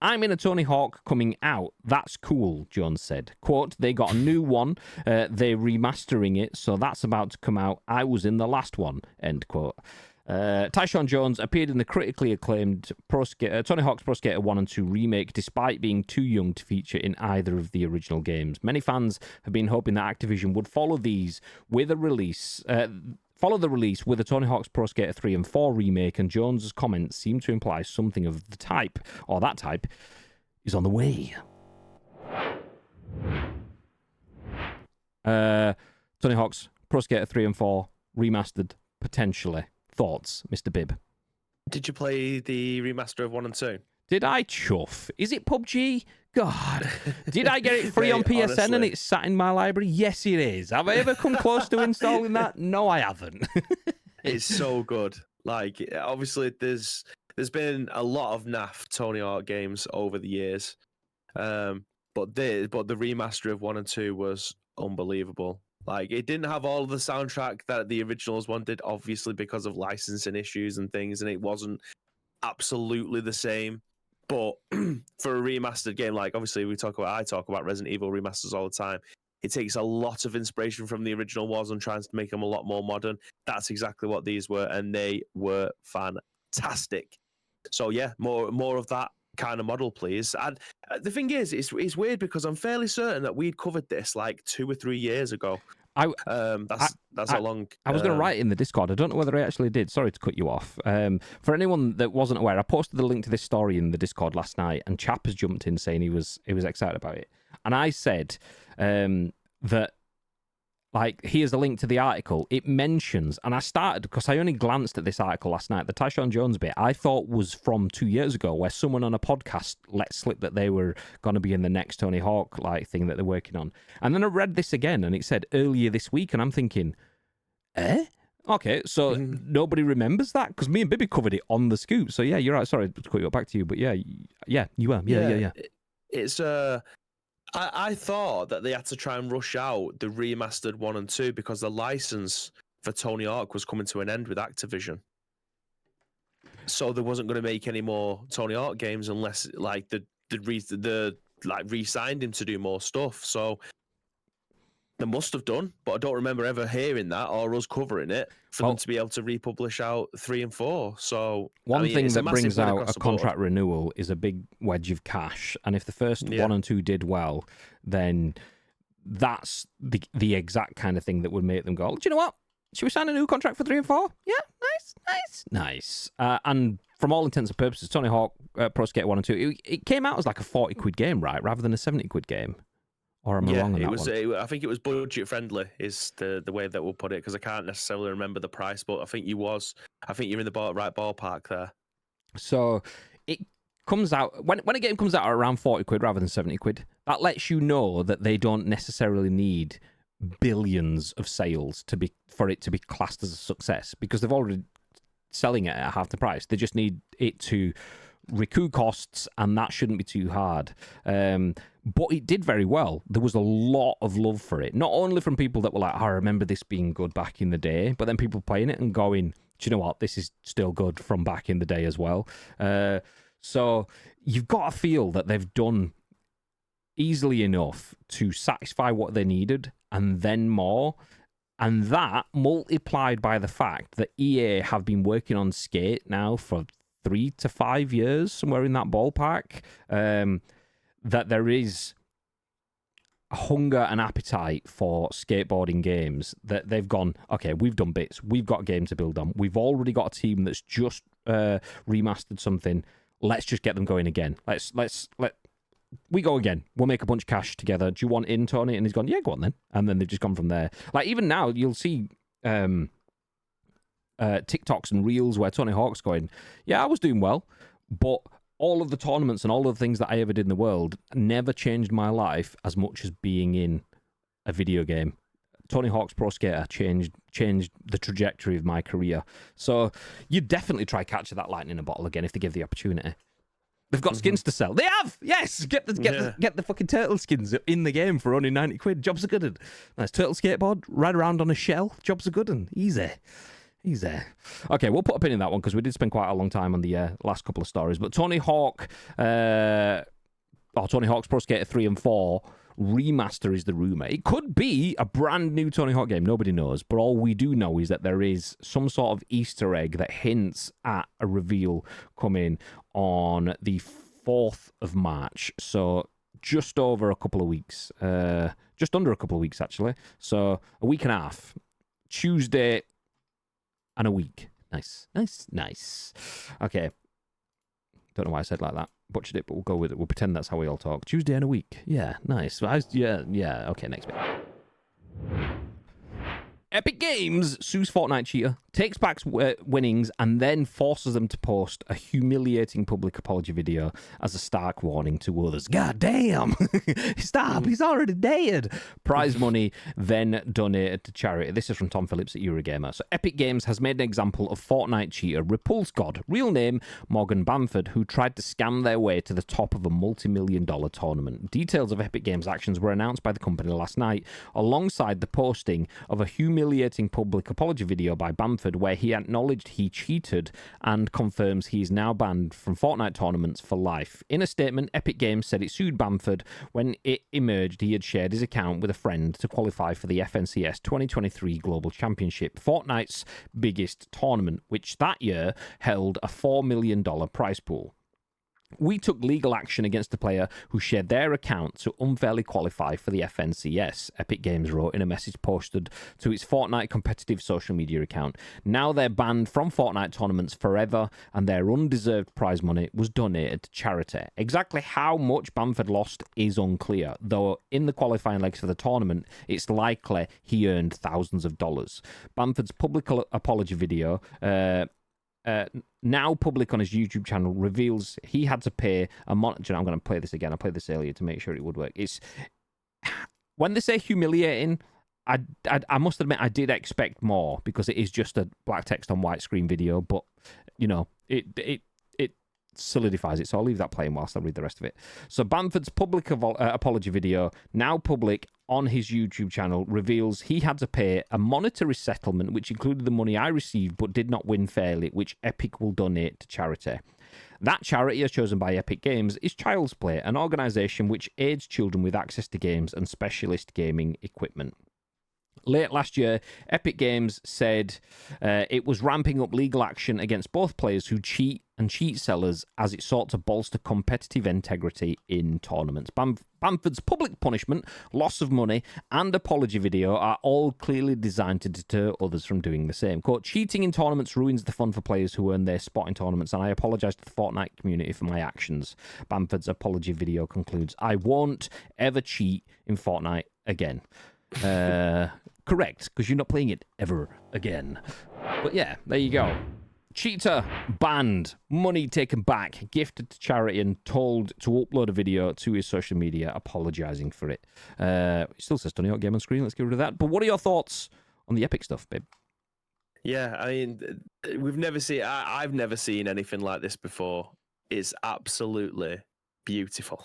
Speaker 2: I'm in a Tony Hawk coming out. That's cool, Jones said. Quote, they got a new one. They're remastering it, so that's about to come out. I was in the last one, end quote. Tyshawn Jones appeared in the critically acclaimed Tony Hawk's Pro Skater 1 and 2 remake, despite being too young to feature in either of the original games. Many fans have been hoping that Activision would follow these with a release. Follow the release with a Tony Hawk's Pro Skater 3 and 4 remake, and Jones's comments seem to imply something of the type, or that type, is on the way. Tony Hawk's Pro Skater 3 and 4 remastered, potentially. Thoughts, Mr. Bibb?
Speaker 3: Did you play the remaster of 1 and 2?
Speaker 2: Did I chuff? Is it PUBG? God. Did I get it free on PSN
Speaker 3: honestly.
Speaker 2: and it's sat in my library? Yes, it is. Have I ever come close to installing that? No, I haven't.
Speaker 3: It's so good. Like, obviously, there's been a lot of naff Tony Hawk games over the years, but the remaster of 1 and 2 was unbelievable. Like, it didn't have all of the soundtrack that the originals wanted, obviously because of licensing issues and things, and it wasn't absolutely the same. But for a remastered game, like obviously I talk about Resident Evil remasters all the time. It takes a lot of inspiration from the original ones and tries to make them a lot more modern. That's exactly what these were, and they were fantastic. So yeah, more of that kind of model, please. And the thing is, it's weird because I'm fairly certain that we'd covered this like 2 or 3 years ago. That's how long.
Speaker 2: I was going to write in the Discord. I don't know whether I actually did. Sorry to that you off. For anyone that wasn't aware, I posted the link to this story in the Discord last night, and Chap has jumped in saying he was excited about it. And I said that, like, here's the link to the article. It mentions, and I started because I only glanced at this article last night. The Tyshawn Jones bit I thought was from 2 years ago, where someone on a podcast let slip that they were going to be in the next Tony Hawk like thing that they're working on. And then I read this again, and it said earlier this week, and I'm thinking, okay, so nobody remembers that because me and Bibby covered it on the scoop. So yeah, you're right. Sorry to cut you back to you, but yeah, you are. Yeah.
Speaker 3: It's I thought that they had to try and rush out the remastered 1 and 2 because the license for Tony Hawk was coming to an end with Activision. So they wasn't going to make any more Tony Hawk games unless like the re-signed him to do more stuff. So they must have done, but I don't remember ever hearing that or us covering it for them to be able to republish out 3 and 4. So
Speaker 2: one thing that brings out a contract renewal is a big wedge of cash, and if the first 1 and 2 did well, then that's the exact kind of thing that would make them go, do you know what? Should we sign a new contract for 3 and 4? Yeah, nice. And from all intents and purposes, Tony Hawk Pro Skater 1 and 2, it came out as like a 40 quid game, right, rather than a 70 quid game. Or am I wrong on that one?
Speaker 3: I think it was budget friendly is the way that we'll put it, because I can't necessarily remember the price, but I think you're in the right ballpark there.
Speaker 2: So it comes out when a game comes out at around 40 quid rather than 70 quid. That lets you know that they don't necessarily need billions of sales for it to be classed as a success, because they've already selling it at half the price. They just need it to recoup costs, and that shouldn't be too hard. But it did very well. There was a lot of love for it, not only from people that were like, I remember this being good back in the day, but then people playing it and going, do you know what, this is still good from back in the day as well. So you've got to feel that they've done easily enough to satisfy what they needed and then more. And that multiplied by the fact that EA have been working on Skate now for 3 to 5 years, somewhere in that ballpark, that there is a hunger and appetite for skateboarding games, that they've gone, okay, we've done bits, we've got a game to build on, we've already got a team that's just remastered something, let's just get them going again. We go again. We'll make a bunch of cash together. Do you want in, Tony? And he's gone, yeah, go on then. And then they've just gone from there. Like, even now, you'll see TikToks and Reels where Tony Hawk's going, yeah, I was doing well, but all of the tournaments and all of the things that I ever did in the world never changed my life as much as being in a video game. Tony Hawk's Pro Skater changed the trajectory of my career. So you'd definitely try catching that lightning in a bottle again if they give the opportunity. They've got skins to sell. They have! Yes! Get the fucking turtle skins in the game for only 90 quid. Jobs are good. Un. Nice turtle skateboard, ride around on a shell. Jobs are good. Un. Easy. Okay, we'll put a pin in that one because we did spend quite a long time on the last couple of stories. But Tony Hawk's Pro Skater 3 and 4 remaster is the rumor. It could be a brand new Tony Hawk game. Nobody knows. But all we do know is that there is some sort of Easter egg that hints at a reveal coming on the 4th of March. So just over a couple of weeks. Just under a couple of weeks, actually. So a week and a half. Tuesday and a week. Nice. Okay. Don't know why I said like that. Butchered it, but we'll go with it. We'll pretend that's how we all talk. Tuesday and a week. Yeah, nice. Yeah. Okay, next bit. Epic Games sues Fortnite cheater, takes back winnings, and then forces them to post a humiliating public apology video as a stark warning to others. God damn! Stop! He's already dead! Prize money then donated to charity. This is from Tom Phillips at Eurogamer. So Epic Games has made an example of Fortnite cheater Repulse God, real name Morgan Bamford, who tried to scam their way to the top of a multi-million-dollar tournament. Details of Epic Games' actions were announced by the company last night, alongside the posting of a humiliating public apology video by Bamford where he acknowledged he cheated and confirms he is now banned from Fortnite tournaments for life. In a statement, Epic Games said it sued Bamford when it emerged he had shared his account with a friend to qualify for the FNCS 2023 Global Championship, Fortnite's biggest tournament, which that year held a $4 million prize pool. We took legal action against the player who shared their account to unfairly qualify for the FNCS, Epic Games wrote in a message posted to its Fortnite competitive social media account. Now they're banned from Fortnite tournaments forever, and their undeserved prize money was donated to charity. Exactly how much Bamford lost is unclear, though in the qualifying legs for the tournament, it's likely he earned thousands of dollars. Bamford's public apology video, now public on his YouTube channel, reveals he had to pay a I'm going to play this again. I played this earlier to make sure it would work. It's when they say humiliating, I must admit I did expect more because it is just a black text on white screen video, but it solidifies it, so I'll leave that playing whilst I read the rest of it. So Bamford's public apology video, now public on his YouTube channel, reveals he had to pay a monetary settlement which included the money I received but did not win fairly, which Epic will donate to charity. That charity, as chosen by Epic Games, is Child's Play, an organisation which aids children with access to games and specialist gaming equipment. Late last year, Epic Games said it was ramping up legal action against both players who cheat and cheat sellers as it sought to bolster competitive integrity in tournaments. Bamford's public punishment, loss of money, and apology video are all clearly designed to deter others from doing the same. Quote, cheating in tournaments ruins the fun for players who earn their spot in tournaments, and I apologise to the Fortnite community for my actions. Bamford's apology video concludes, I won't ever cheat in Fortnite again. Correct, because you're not playing it ever again. But yeah, there you go. Cheater banned, money taken back, gifted to charity, and told to upload a video to his social media apologising for it. It still says Tony Hawk Game on screen. Let's get rid of that. But what are your thoughts on the Epic stuff, babe?
Speaker 3: Yeah, I mean, we've never seen. I've never seen anything like this before. It's absolutely beautiful.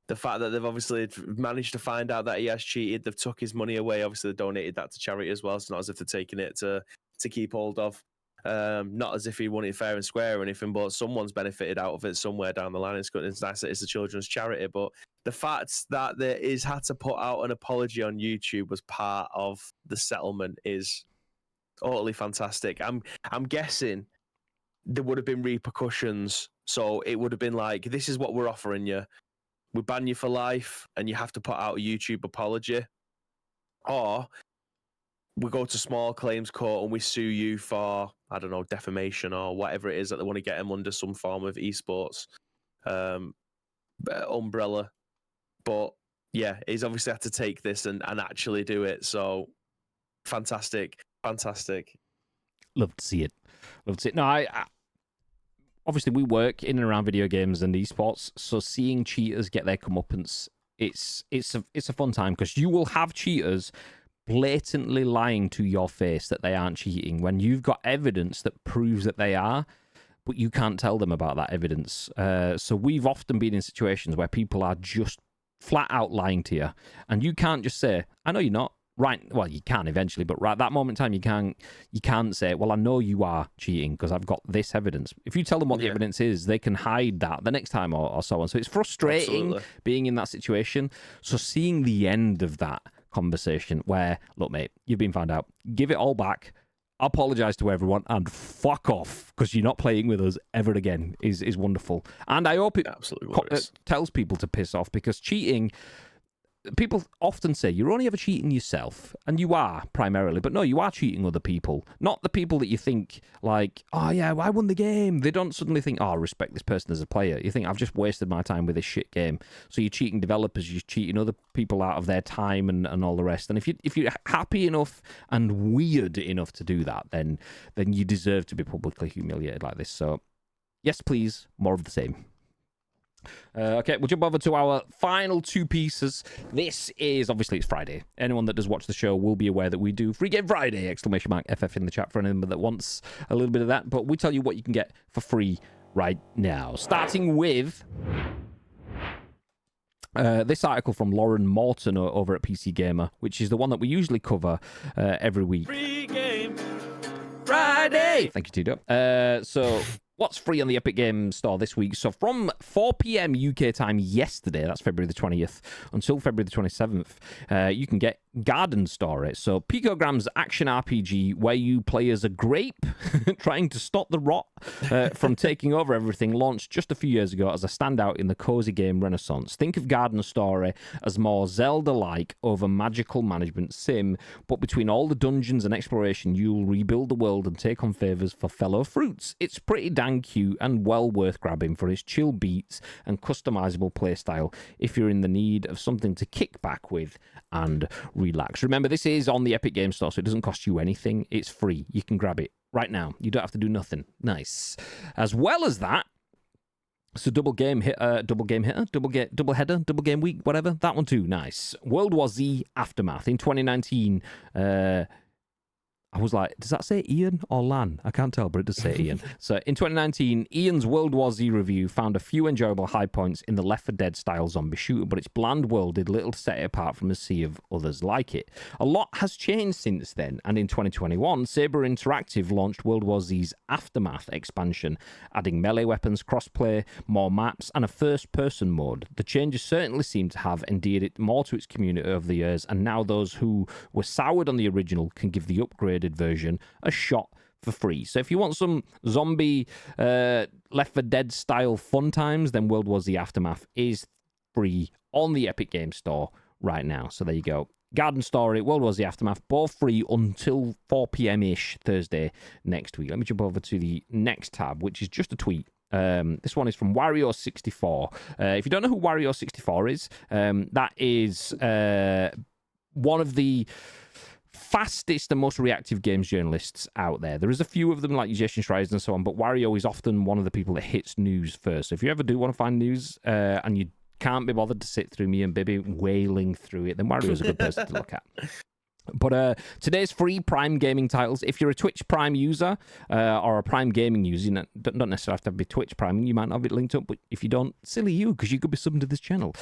Speaker 3: The fact that they've obviously managed to find out that he has cheated, they've took his money away. Obviously, they donated that to charity as well. It's not as if they're taking it to keep hold of. Not as if he won it fair and square or anything, but someone's benefited out of it somewhere down the line. It's good. It's nice that it's a children's charity, but the fact that there is had to put out an apology on YouTube was part of the settlement is utterly fantastic. I'm guessing there would have been repercussions, so it would have been like, this is what we're offering you. We ban you for life, and you have to put out a YouTube apology, or we go to small claims court and we sue you for, I don't know, defamation or whatever it is that they want to get him under some form of esports umbrella. But yeah, he's obviously had to take this and actually do it. So fantastic.
Speaker 2: Love to see it. No, I obviously we work in and around video games and esports, so seeing cheaters get their comeuppance, it's a fun time, because you will have cheaters blatantly lying to your face that they aren't cheating when you've got evidence that proves that they are, but you can't tell them about that evidence. So we've often been in situations where people are just flat out lying to you, and you can't just say, I know you're not. well, you can eventually, but right at that moment in time, you can't say, well, I know you are cheating because I've got this evidence. If you tell them what the evidence is, they can hide that the next time or so on. So it's frustrating being in that situation. So seeing the end of that conversation where, look, mate, you've been found out, give it all back, apologize to everyone, and fuck off because you're not playing with us ever again is wonderful. And I hope it tells people to piss off, because cheating, people often say you're only ever cheating yourself, and you are primarily, but no, you are cheating other people, not the people that you think like, oh yeah, well, I won the game. They don't suddenly think, oh, I respect this person as a player. You think, I've just wasted my time with this shit game. So you're cheating developers, you're cheating other people out of their time and all the rest. And if you're happy enough and weird enough to do that, then you deserve to be publicly humiliated like this. So yes, please, more of the same. Okay, we'll jump over to our final two pieces. This is, obviously, it's Friday. Anyone that does watch the show will be aware that we do Free Game Friday, !FF in the chat for anyone that wants a little bit of that. But we tell you what you can get for free right now. Starting with this article from Lauren Morton over at PC Gamer, which is the one that we usually cover every week. Free Game Friday! Thank you, Tito. So what's free on the Epic Games Store this week? So from 4 p.m. UK time yesterday, that's February the 20th, until February the 27th, you can get Garden Story. So Picogram's action RPG where you play as a grape trying to stop the rot from taking over everything, launched just a few years ago as a standout in the cozy game renaissance. Think of Garden Story as more Zelda-like over magical management sim, but between all the dungeons and exploration, you'll rebuild the world and take on favors for fellow fruits. It's pretty damn cute and well worth grabbing for its chill beats and customizable playstyle if you're in the need of something to kick back with and relax. Remember, this is on the Epic Games Store, so it doesn't cost you anything. It's free. You can grab it right now. You don't have to do nothing. Nice. As well as that, so double header, double game week, whatever. That one too. Nice. World War Z Aftermath in 2019. I was like, does that say Ian or Lan? I can't tell, but it does say Ian. So in 2019, Ian's World War Z review found a few enjoyable high points in the Left 4 Dead style zombie shooter, but its bland world did little to set it apart from a sea of others like it. A lot has changed since then, and in 2021, Saber Interactive launched World War Z's Aftermath expansion, adding melee weapons, crossplay, more maps, and a first-person mode. The changes certainly seem to have endeared it more to its community over the years, and now those who were soured on the original can give the upgraded version a shot for free. So if you want some zombie Left 4 Dead style fun times, then World War Z Aftermath is free on the Epic Games Store right now. So there you go. Garden Story, World War Z Aftermath, both free until 4 p.m.-ish Thursday next week. Let me jump over to the next tab, which is just a tweet. This one is from Wario64. If you don't know who Wario64 is, that is one of the fastest and most reactive games journalists out there. There is a few of them like Jason Schreier and so on, but Wario is often one of the people that hits news first. So if you ever do want to find news and you can't be bothered to sit through me and Bibby wailing through it, then Wario is a good person to look at. But today's free Prime Gaming titles, if you're a Twitch Prime user or a Prime Gaming user, you don't necessarily have to be Twitch Prime, you might not have it linked up, but if you don't, silly you, because you could be subbing to this channel.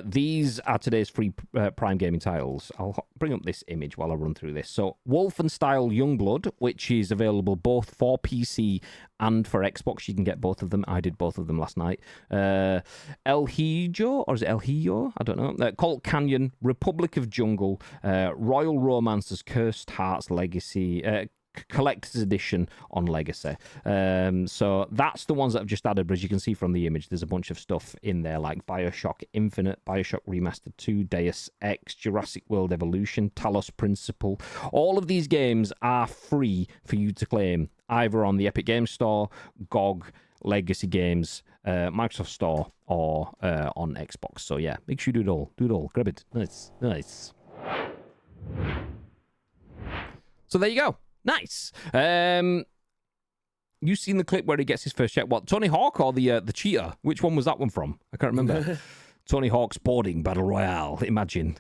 Speaker 2: These are today's free Prime Gaming titles. I'll bring up this image while I run through this. So, Wolfenstein Youngblood, which is available both for PC and for Xbox. You can get both of them. I did both of them last night. El Hijo, or is it El Hijo? I don't know. Colt Canyon, Republic of Jungle, Royal Romance's Cursed Hearts Legacy, Collector's Edition on Legacy. So that's the ones that I've just added, but as you can see from the image, there's a bunch of stuff in there like Bioshock Infinite, Bioshock Remastered 2, Deus Ex, Jurassic World Evolution, Talos Principle. All of these games are free for you to claim, either on the Epic Games Store, GOG, Legacy Games, Microsoft Store, or on Xbox. So yeah, make sure you do it all. Do it all. Grab it. Nice. So there you go. Nice. You seen the clip where he gets his first check? What, Tony Hawk or the cheater? Which one was that one from? I can't remember. Tony Hawk's Boarding Battle Royale. Imagine.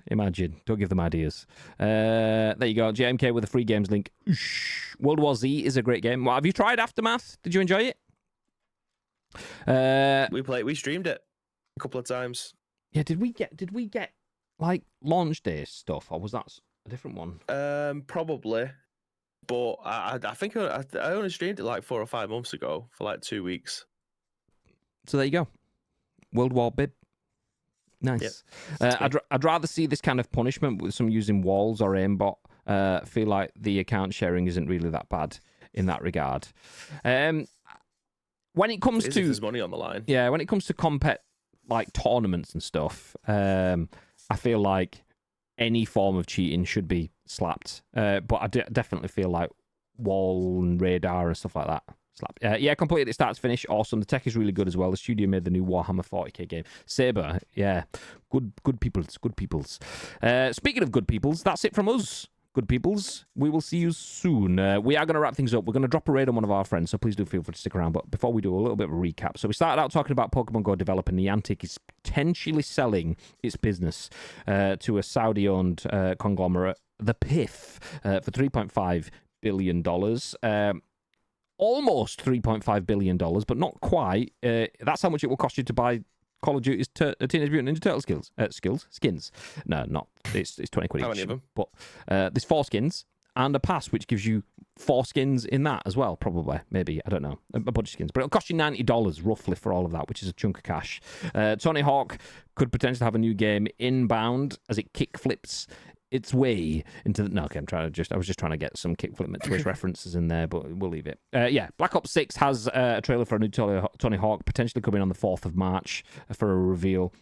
Speaker 2: Don't give them ideas. There you go. JMK with a free games link. World War Z is a great game. Well, have you tried Aftermath? Did you enjoy it?
Speaker 3: We streamed it a couple of times.
Speaker 2: Yeah. Did we get like launch day stuff, or was that A different one.
Speaker 3: Probably. But I think I only streamed it like 4 or 5 months ago for like 2 weeks.
Speaker 2: So there you go. World War Bib. Nice. I'd rather see this kind of punishment with some using walls or aimbot. Feel like the account sharing isn't really that bad in that regard. When it comes to
Speaker 3: there's money on the line.
Speaker 2: Yeah, when it comes to like tournaments and stuff, I feel like any form of cheating should be slapped. But I definitely feel like wall and radar and stuff like that. Slap. Yeah, completed it start to finish. Awesome. The tech is really good as well. The studio made the new Warhammer 40k game. Saber, yeah. Good peoples. Good peoples. Speaking of good peoples, that's it from us. Good peoples. We will see you soon. We are going to wrap things up. We're going to drop a raid on one of our friends, so please do feel free to stick around. But before we do, a little bit of a recap. So we started out talking about Pokemon Go developer Niantic is potentially selling its business to a Saudi-owned conglomerate, the PIF, for $3.5 billion. Almost $3.5 billion, but not quite. That's how much it will cost you to buy Call of Duty's Teenage Mutant Ninja Turtle skins. No, not. It's 20 quid each.
Speaker 3: How many of them?
Speaker 2: But there's 4 skins and a pass, which gives you 4 skins in that as well, probably. Maybe. I don't know. A bunch of skins. But it'll cost you $90 roughly for all of that, which is a chunk of cash. Tony Hawk could potentially have a new game inbound as it kickflips its way into the... No, okay, I was just trying to get some kickflip McTwish references in there, but we'll leave it. Yeah, Black Ops 6 has a trailer for a new Tony Hawk, potentially coming on the 4th of March for a reveal.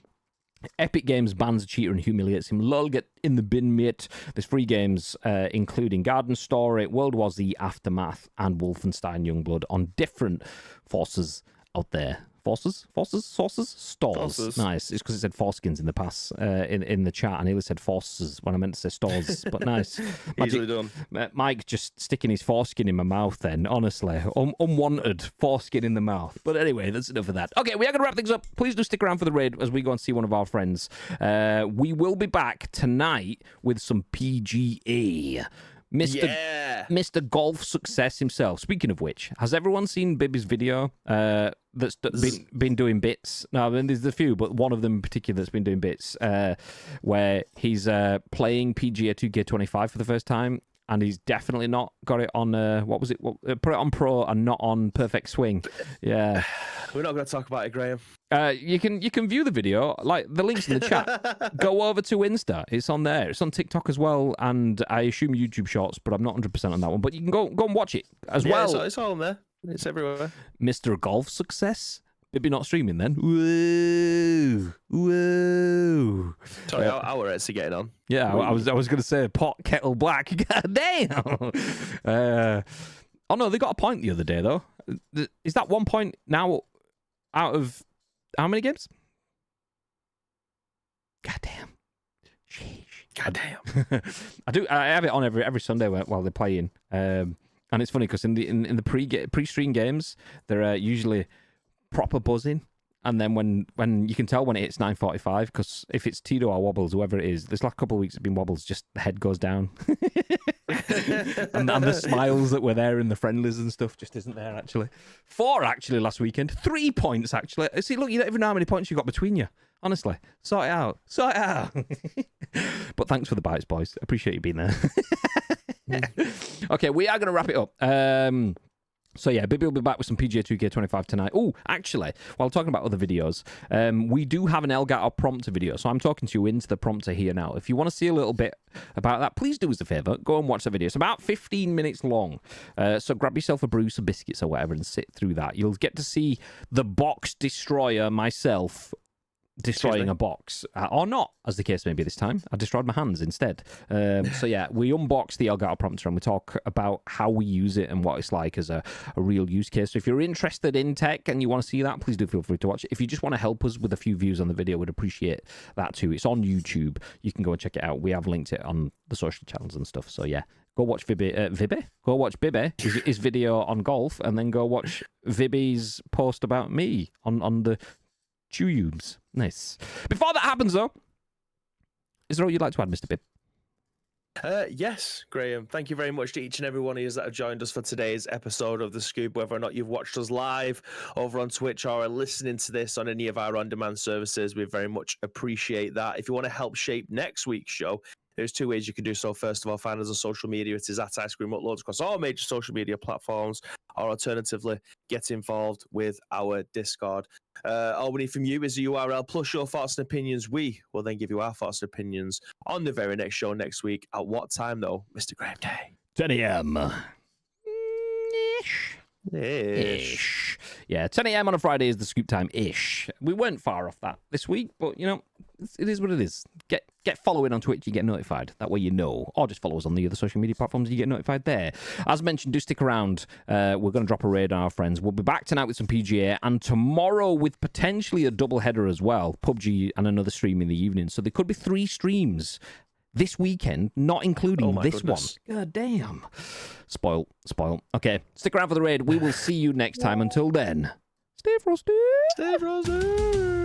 Speaker 2: Epic Games bans a cheater and humiliates him. Lol, get in the bin, mate. There's 3 games, including Garden Story, World War Z, Aftermath, and Wolfenstein Youngblood on different forces out there. Forces? Stores.
Speaker 3: Forces.
Speaker 2: Nice. It's because it said foreskins in the past in the chat. I nearly said forces when I meant to say stores, but nice.
Speaker 3: Easily done.
Speaker 2: Mike just sticking his foreskin in my mouth then, honestly. Unwanted foreskin in the mouth. But anyway, that's enough of that. Okay, we are going to wrap things up. Please do stick around for the raid as we go and see one of our friends. We will be back tonight with some PGA. Mr. Golf Success himself. Speaking of which, has everyone seen Bibby's video that's been doing bits? No, I mean, there's a few, but one of them in particular that's been doing bits where he's playing PGA 2K25 for the first time, and he's definitely not got it on, put it on Pro and not on Perfect Swing. Yeah.
Speaker 3: We're not going to talk about it, Graham.
Speaker 2: You can view the video, like the links in the chat. Go over to Insta. It's on there. It's on TikTok as well, and I assume YouTube Shorts, but I'm not 100% on that one. But you can go and watch it as well.
Speaker 3: It's all on there. It's everywhere.
Speaker 2: Mr. Golf Success. Maybe not streaming then. Whoa.
Speaker 3: Sorry, how are Etsy getting on?
Speaker 2: Yeah, I was going to say pot kettle black. God damn. Oh no, they got a point the other day though. Is that 1 point now out of how many games? God damn. Sheesh.
Speaker 3: God damn.
Speaker 2: I have it on every Sunday while they're playing. And it's funny because in the pre-stream games, they're usually proper buzzing, and then when you can tell when it hits 9:45, because if it's Tito or Wobbles, whoever it is, this last couple of weeks it's been Wobbles, just the head goes down. and the smiles that were there in the friendlies and stuff just isn't there actually. 4 actually last weekend, 3 points actually. See, look, you don't even know how many points you got between you. Honestly, sort it out. But thanks for the bites, boys. Appreciate you being there. Okay, we are going to wrap it up. So yeah, Bibby will be back with some PGA 2K25 tonight. Oh, actually, while talking about other videos, we do have an Elgato prompter video. So I'm talking to you into the prompter here now. If you want to see a little bit about that, please do us a favour. Go and watch the video. It's about 15 minutes long. So grab yourself a brew, some biscuits or whatever and sit through that. You'll get to see the box destroyer myself destroying a box, or not, as the case may be this time. I destroyed my hands instead. So yeah, we unbox the Elgato prompter and we talk about how we use it and what it's like as a real use case. So if you're interested in tech and you want to see that, please do feel free to watch it. If you just want to help us with a few views on the video, we'd appreciate that too. It's on YouTube. You can go and check it out. We have linked it on the social channels and stuff. So yeah, go watch Go watch Bibby, his video on golf, and then go watch Vibby's post about me on the YouTubes. Nice. Before that happens, though, is there all you'd like to add, Mr. Bib?
Speaker 3: Yes, Graham. Thank you very much to each and every one of you that have joined us for today's episode of The Scoop, whether or not you've watched us live over on Twitch or are listening to this on any of our on-demand services. We very much appreciate that. If you want to help shape next week's show, There's two ways you can do so. First of all, find us on social media. It is at Ice Cream Uploads across all major social media platforms, or alternatively, get involved with our Discord. All we need from you is a URL plus your thoughts and opinions. We will then give you our thoughts and opinions on the very next show next week. At what time, though, Mr. Graham Day?
Speaker 2: 10 a.m.
Speaker 3: Ish.
Speaker 2: Yeah, 10 a.m. on a Friday is the scoop time ish. We weren't far off that this week, but you know, it is what it is. Get following on Twitch, you get notified. That way you know. Or just follow us on the other social media platforms, you get notified there. As mentioned, do stick around. We're going to drop a raid on our friends. We'll be back tonight with some PGA, and tomorrow with potentially a double header as well. PUBG and another stream in the evening. So there could be 3 streams this weekend, not including this
Speaker 3: goodness.
Speaker 2: one. God damn. Spoil. Okay, stick around for the raid. We will see you next time. Until then, stay frosty.
Speaker 3: Stay frozen.